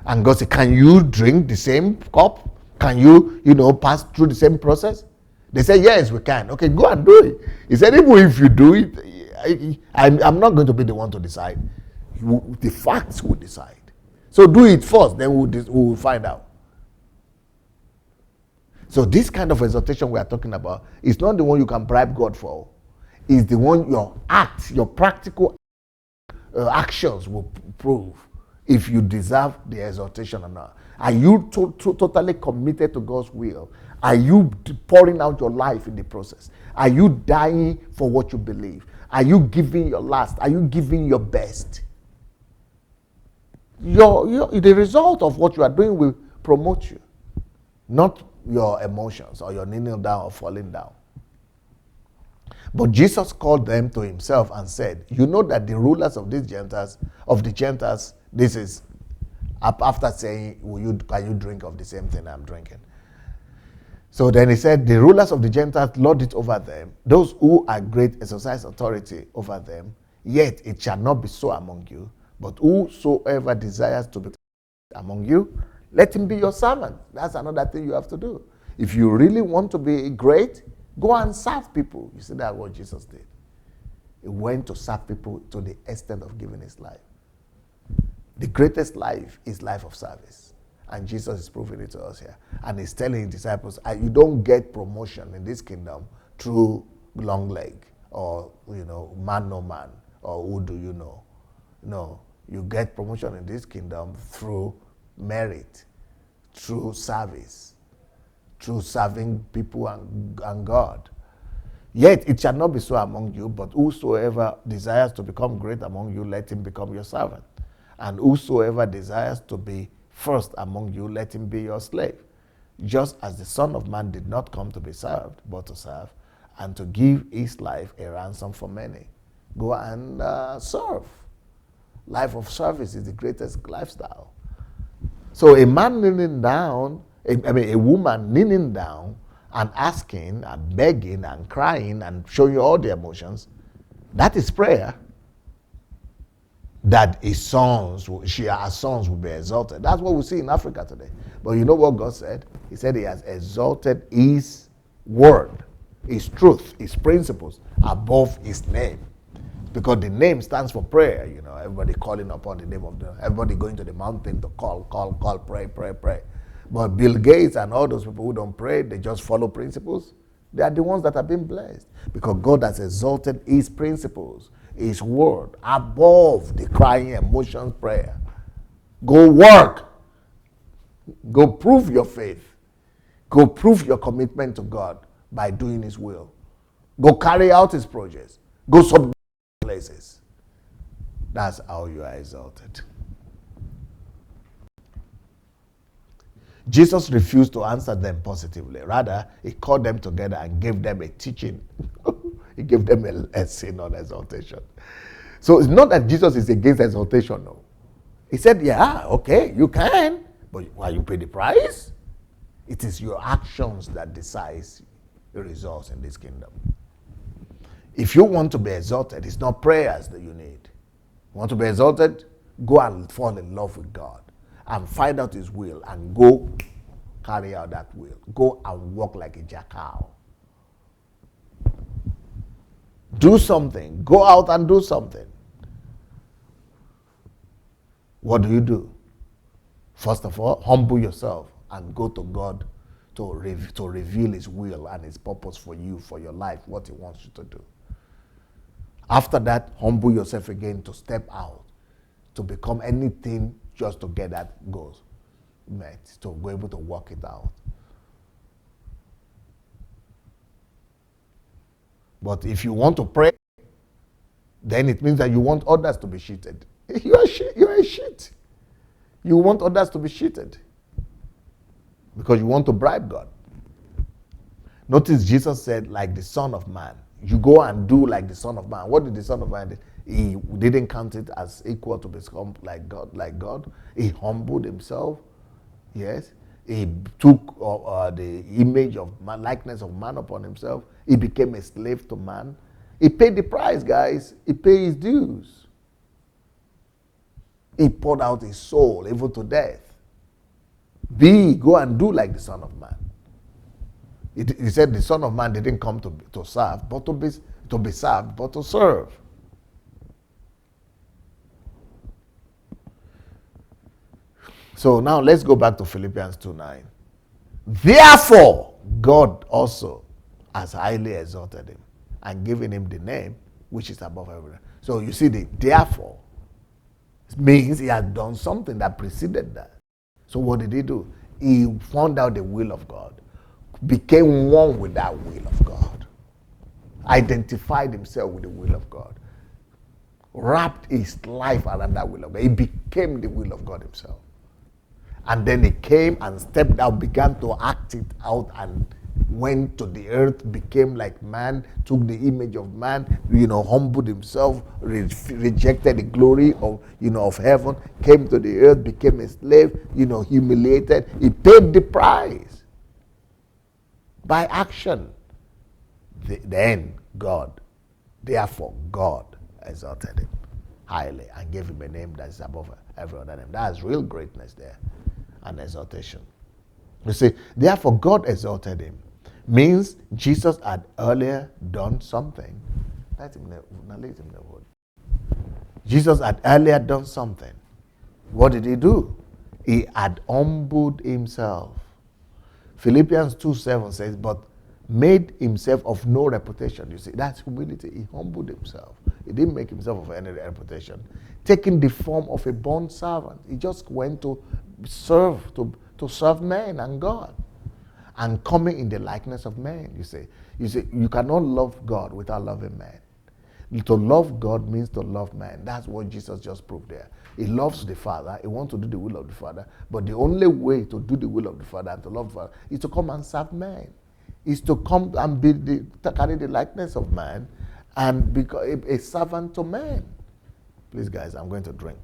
Speaker 1: And God said, can you drink the same cup? Can you, pass through the same process? They said, yes, we can. Okay, go and do it. He said, even if you do it, I'm not going to be the one to decide. The facts will decide. So do it first, then we'll find out. So this kind of exhortation we are talking about is not the one you can bribe God for. It's the one your practical actions will prove if you deserve the exhortation or not. Are you totally committed to God's will? Are you pouring out your life in the process? Are you dying for what you believe? Are you giving your last? Are you giving your best? The result of what you are doing will promote you, not your emotions or your kneeling down or falling down. But Jesus called them to himself and said, you know that the rulers of the Gentiles, this is after saying, can you drink of the same thing I'm drinking? So then he said, the rulers of the Gentiles lord it over them. Those who are great exercise authority over them. Yet it shall not be so among you. But whosoever desires to be among you, let him be your servant. That's another thing you have to do. If you really want to be great, go and serve people. You see, that's what Jesus did. He went to serve people to the extent of giving his life. The greatest life is life of service. And Jesus is proving it to us here. And he's telling his disciples, you don't get promotion in this kingdom through long leg or, man no man or who do you know. No, you get promotion in this kingdom through merit, through service, through serving people and God. Yet it shall not be so among you, but whosoever desires to become great among you, let him become your servant. And whosoever desires to be first among you, let him be your slave. Just as the Son of Man did not come to be served, but to serve, and to give his life a ransom for many. Go and serve. Life of service is the greatest lifestyle. So a man kneeling down, a woman kneeling down and asking and begging and crying and showing you all the emotions, that is prayer. That his sons, her sons will be exalted. That's what we see in Africa today. But you know what God said? He said he has exalted his word, his truth, his principles above his name. Because the name stands for prayer, you know, everybody calling upon the name of everybody going to the mountain to call, pray. But Bill Gates and all those people who don't pray, they just follow principles. They are the ones that have been blessed. Because God has exalted his principles, his word, above the crying emotions prayer. Go work. Go prove your faith. Go prove your commitment to God by doing his will. Go carry out his projects. Go subdue places. That's how you are exalted. Jesus refused to answer them positively. Rather, he called them together and gave them a teaching. He gave them a lesson on exaltation. So it's not that Jesus is against exaltation, no. He said, yeah, okay, you can, but while you pay the price, it is your actions that decides the results in this kingdom. If you want to be exalted, it's not prayers that you need. You want to be exalted? Go and fall in love with God and find out his will and go carry out that will. Go and walk like a jackal. Do something. Go out and do something. What do? First of all, humble yourself and go to God to reveal his will and his purpose for you, for your life, what he wants you to do. After that, humble yourself again to step out, to become anything just to get that goal met, to be able to work it out. But if you want to pray, then it means that you want others to be cheated. You are a shit. You want others to be cheated because you want to bribe God. Notice Jesus said, like the Son of Man. You go and do like the Son of Man. What did the Son of Man do? He didn't count it as equal to become like God. He humbled himself. Yes. He took the image of man, likeness of man upon himself. He became a slave to man. He paid the price, guys. He paid his dues. He poured out his soul even to death. Go and do like the Son of Man. He said the Son of Man didn't come to serve, but to be served, but to serve. So now let's go back to Philippians 2:9. Therefore, God also has highly exalted him and given him the name which is above everything. So you see the therefore means he had done something that preceded that. So what did he do? He found out the will of God, became one with that will of God, identified himself with the will of God, wrapped his life around that will of God. He became the will of God himself. And then he came and stepped out, began to act it out, and went to the earth, became like man, took the image of man, humbled himself, rejected the glory of heaven, came to the earth, became a slave, humiliated. He paid the price by action. Then therefore God exalted him highly and gave him a name that is above every other name. That's real greatness there, and exaltation. You see, therefore God exalted him means Jesus had earlier done something. Let him know. Jesus had earlier done something. What did he do? He had humbled himself. Philippians 2:7 says, but made himself of no reputation. You see, that's humility. He humbled himself. He didn't make himself of any reputation. Taking the form of a bond servant. He just went to serve, to serve men and God. and coming in the likeness of man. You say you cannot love God without loving man. To love God means to love man. That's what Jesus just proved there. He loves the Father. He wants to do the will of the Father. But the only way to do the will of the Father and to love the Father is to come and serve man. Is to come and to carry the likeness of man and become a servant to man. Please, guys, I'm going to drink.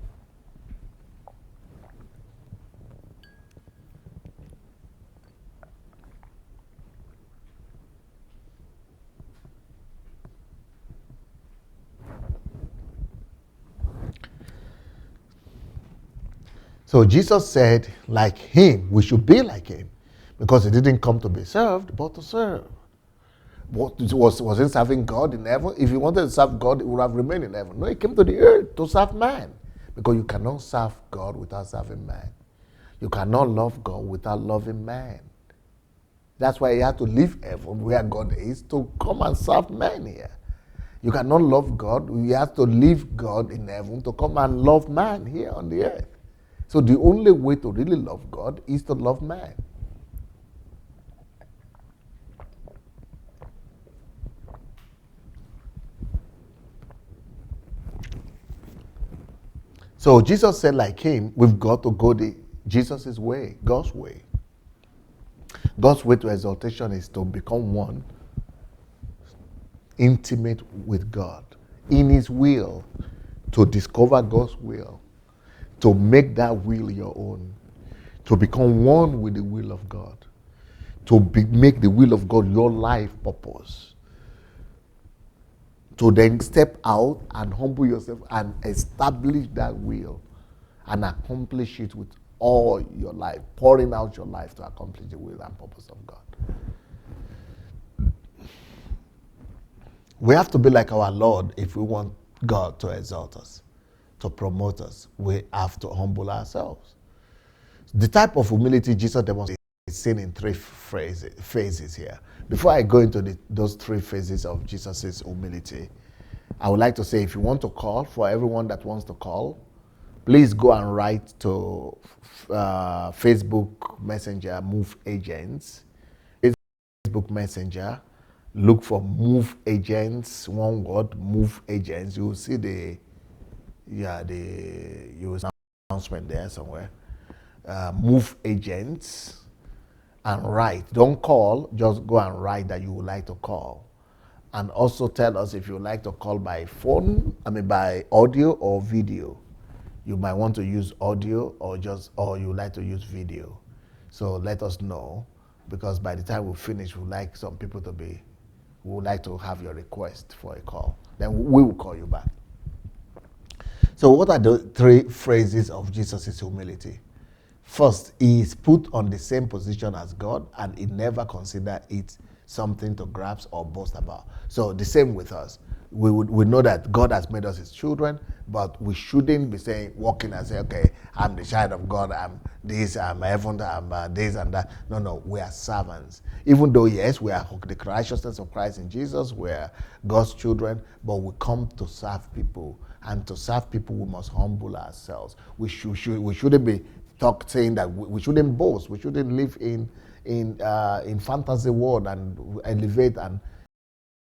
Speaker 1: So Jesus said, like him, we should be like him, because he didn't come to be served, but to serve. Was he serving God in heaven? If he wanted to serve God, he would have remained in heaven. No, he came to the earth to serve man, because you cannot serve God without serving man. You cannot love God without loving man. That's why he had to leave heaven, where God is, to come and serve man here. You cannot love God. You have to leave God in heaven to come and love man here on the earth. So the only way to really love God is to love man. So Jesus said, like him, we've got to go Jesus' way, God's way. God's way to exaltation is to become one, intimate with God, in his will, to discover God's will, to make that will your own, to become one with the will of God, to make the will of God your life purpose, to then step out and humble yourself and establish that will and accomplish it with all your life, pouring out your life to accomplish the will and purpose of God. We have to be like our Lord if we want God to exalt us, to promote us. We have to humble ourselves. The type of humility Jesus demonstrates is seen in three phases here. Before I go into those three phases of Jesus' humility, I would like to say, if you want to call, for everyone that wants to call, please go and write to Facebook Messenger Move Agents. Facebook Messenger, look for Move Agents, one word, Move Agents. You will see the announcement there somewhere. Move Agents, and write. Don't call, just go and write that you would like to call. And also tell us if you would like to call by phone, by audio or video. You might want to use audio or you would like to use video. So let us know, because by the time we finish, we would like some people we would like to have your request for a call. Then we will call you back. So what are the three phrases of Jesus' humility? First, he is put on the same position as God, and he never considered it something to grasp or boast about. So the same with us. We know that God has made us his children, but we shouldn't be walking and saying, okay, I'm the child of God, I'm this, I'm heaven, I'm this and that. No, we are servants. Even though, yes, we are the righteousness of Christ in Jesus, we are God's children, but we come to serve people. And to serve people, we must humble ourselves. We shouldn't be saying that we shouldn't boast. We shouldn't live in fantasy world and elevate and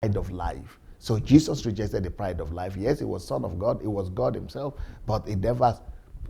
Speaker 1: pride of life. So Jesus rejected the pride of life. Yes, he was Son of God. He was God himself, but he never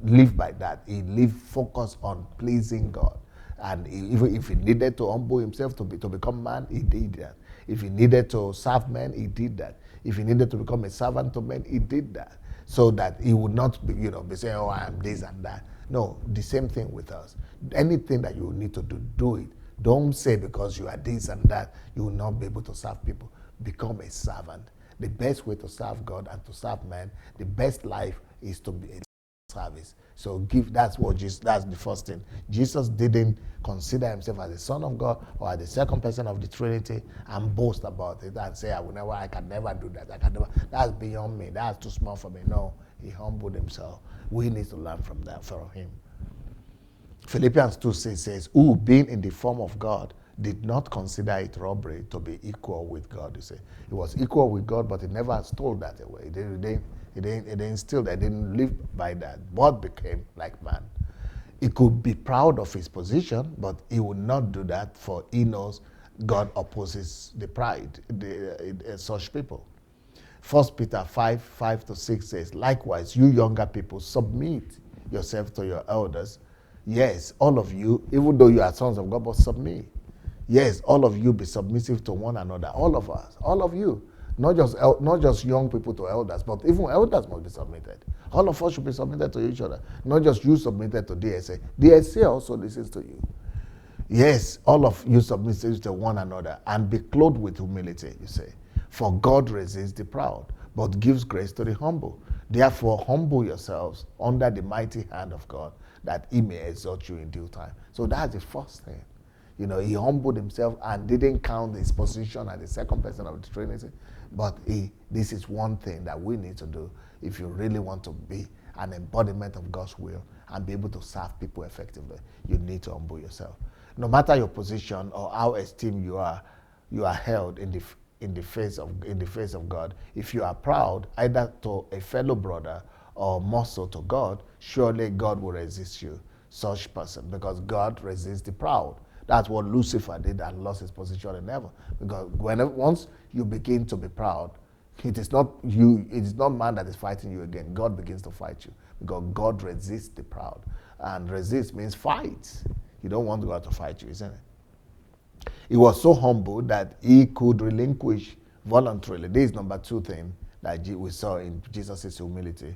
Speaker 1: lived by that. He lived focused on pleasing God. And even if he needed to humble himself to become man, he did that. If he needed to serve men, he did that. If he needed to become a servant to men, he did that. So that he would not be saying, oh, I am this and that. No, the same thing with us. Anything that you need to do it. Don't say because you are this and that, you will not be able to serve people. Become a servant. The best way to serve God and to serve man, the best life is to be a service. So that's the first thing. Jesus didn't consider himself as the Son of God or as the second person of the Trinity and boast about it and say, I can never do that. That's beyond me. That's too small for me. No, he humbled himself. We need to learn from him. Philippians 2:6 says, who being in the form of God did not consider it robbery to be equal with God. You see, he was equal with God, but he never stole that away. He didn't steal that. He didn't live by that. But became like man. He could be proud of his position, but he would not do that, for he knows God opposes the pride, such people. 1 Peter 5:5-6 says, likewise, you younger people, submit yourself to your elders. Yes, all of you, even though you are sons of God, but submit. Yes, all of you be submissive to one another. All of us, all of you. Not just young people to elders, but even elders must be submitted. All of us should be submitted to each other. Not just you submitted to DSA. DSA also listens to you. Yes, all of you submit to one another and be clothed with humility, you say. For God resists the proud, but gives grace to the humble. Therefore, humble yourselves under the mighty hand of God, that he may exalt you in due time. So that's the first thing. You know, he humbled himself and didn't count his position as the second person of the Trinity. But this is one thing that we need to do if you really want to be an embodiment of God's will and be able to serve people effectively. You need to humble yourself. No matter your position or how esteemed you are held in the face of God. If you are proud, either to a fellow brother or more so to God, surely God will resist you, such person, because God resists the proud. That's what Lucifer did and lost his position in heaven. Because once you begin to be proud, it is not you, it is not man that is fighting you again. God begins to fight you, because God resists the proud. And resist means fight. You don't want God to fight you, isn't it? He was so humble that he could relinquish voluntarily. This is number 2 thing that we saw in Jesus' humility.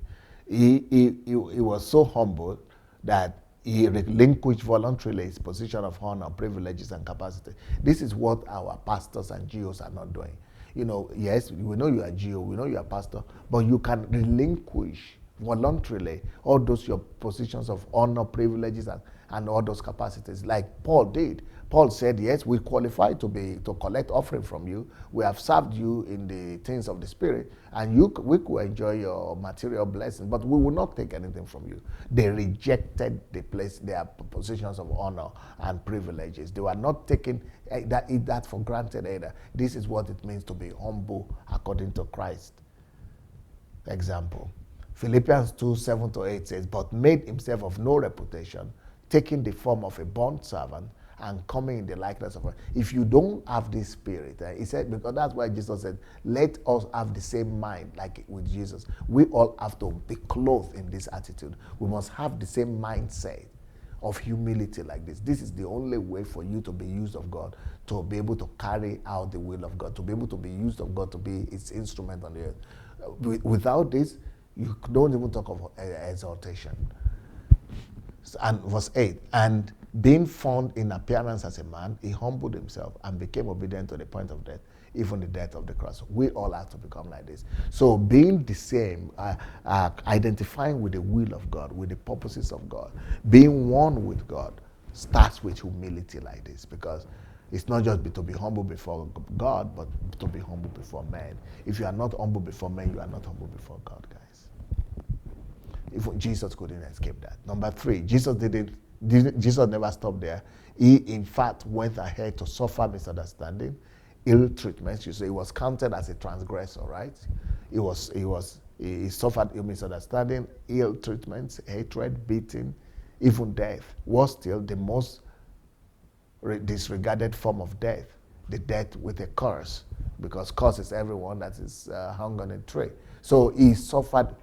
Speaker 1: He was so humble that he relinquished voluntarily his position of honor, privileges, and capacity. This is what our pastors and GOs are not doing. You know, yes, we know you are GO, we know you are pastor, but you can relinquish voluntarily all those your positions of honor, privileges, and all those capacities, like Paul did. Paul said, yes, we qualify to collect offering from you. We have served you in the things of the Spirit, and we could enjoy your material blessing, but we will not take anything from you. They rejected their positions of honor and privileges. They were not taking that for granted either. This is what it means to be humble according to Christ. Example. Philippians 2:7-8 says, but made himself of no reputation, taking the form of a bond servant and coming in the likeness of God. If you don't have this spirit, he said, because that's why Jesus said, let us have the same mind like with Jesus. We all have to be clothed in this attitude. We must have the same mindset of humility like this. This is the only way for you to be used of God, to be able to carry out the will of God, to be able to be used of God, to be its instrument on the earth. Without this, you don't even talk of exaltation. And verse 8, and being found in appearance as a man, he humbled himself and became obedient to the point of death, even the death of the cross. We all have to become like this. So being the same, identifying with the will of God, with the purposes of God, being one with God, starts with humility like this, because it's not just to be humble before God, but to be humble before men. If you are not humble before men, you are not humble before God, guys. If Jesus couldn't escape that. Number 3, Jesus never stopped there. He, in fact, went ahead to suffer misunderstanding, ill treatment. You say he was counted as a transgressor, right? He suffered ill misunderstanding, ill treatment, hatred, beating, even death. Was still the most disregarded form of death, the death with a curse, because curse is everyone that is hung on a tree. So he suffered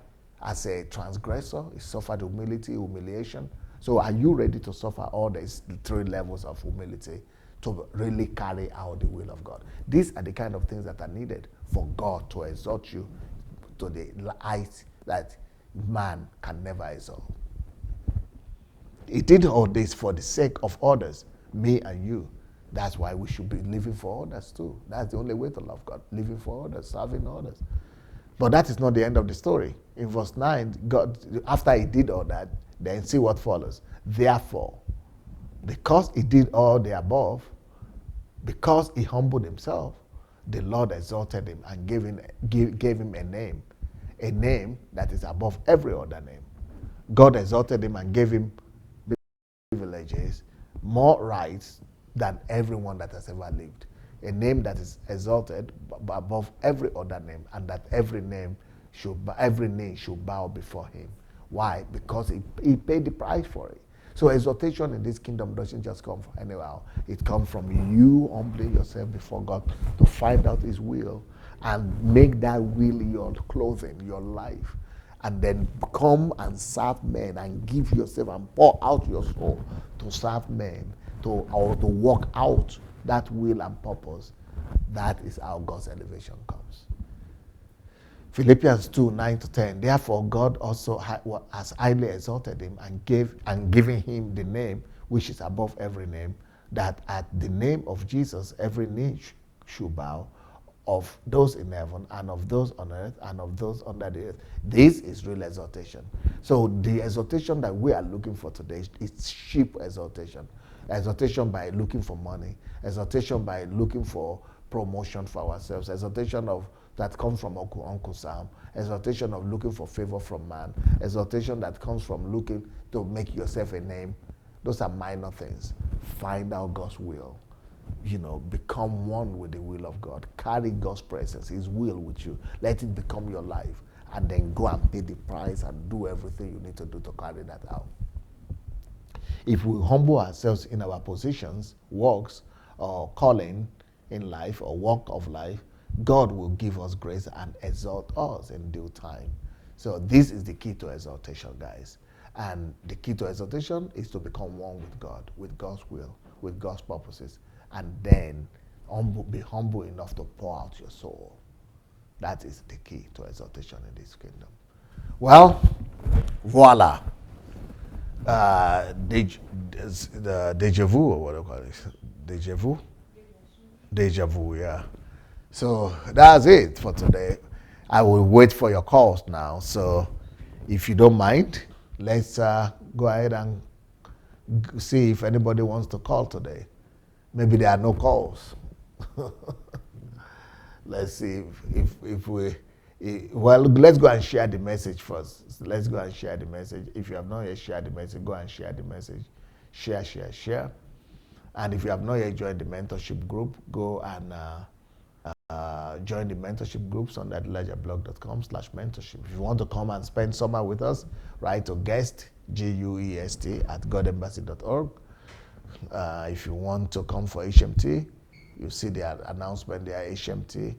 Speaker 1: as a transgressor, he suffered humiliation. So are you ready to suffer all these 3 levels of humility to really carry out the will of God? These are the kind of things that are needed for God to exalt you to the height that man can never exalt. He did all this for the sake of others, me and you. That's why we should be living for others too. That's the only way to love God, living for others, serving others. But that is not the end of the story. In verse 9, God, after he did all that, then see what follows. Therefore, because he did all the above, because he humbled himself, the Lord exalted him and gave him a name that is above every other name. God exalted him and gave him privileges, more rights than everyone that has ever lived. A name that is exalted above every other name, and that every knee should bow before him. Why? Because he paid the price for it. So exaltation in this kingdom doesn't just come from anywhere. It comes from you humbling yourself before God to find out his will and make that will your clothing, your life. And then come and serve men and give yourself and pour out your soul to serve men or to work out that will and purpose. That is how God's elevation comes. Philippians 2:9-10. Therefore, God also has highly exalted him and given him the name which is above every name, that at the name of Jesus every knee should bow, of those in heaven and of those on earth and of those under the earth. This is real exaltation. So the exaltation that we are looking for today is cheap exaltation. Exaltation by looking for money. Exaltation by looking for promotion for ourselves. Exaltation that comes from Uncle Sam. Exaltation of looking for favor from man. Exaltation that comes from looking to make yourself a name. Those are minor things. Find out God's will. Become one with the will of God. Carry God's presence, his will with you. Let it become your life. And then go and pay the price and do everything you need to do to carry that out. If we humble ourselves in our positions, works, or calling in life, or walk of life, God will give us grace and exalt us in due time. So this is the key to exaltation, guys. And the key to exaltation is to become one with God, with God's will, with God's purposes. And then be humble enough to pour out your soul. That is the key to exaltation in this kingdom. Well, voila. The deja vu, or what do you call it? Deja vu? Deja vu, yeah. So that's it for today. I will wait for your calls now. So if you don't mind, let's go ahead and see if anybody wants to call today. Maybe there are no calls. Let's see if we... Well, let's go and share the message first. Let's go and share the message. If you have not yet shared the message, go and share the message. Share. And if you have not yet joined the mentorship group, go and join the mentorship groups on untitled.blog.com/mentorship. If you want to come and spend summer with us, write to guest, GUEST, at godembassy.org. If you want to come for HMT, you see the announcement there, HMT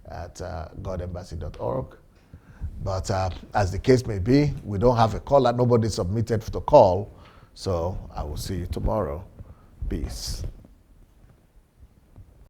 Speaker 1: at godembassy.org. But as the case may be, we don't have a caller. Nobody submitted to call. So I will see you tomorrow. Peace.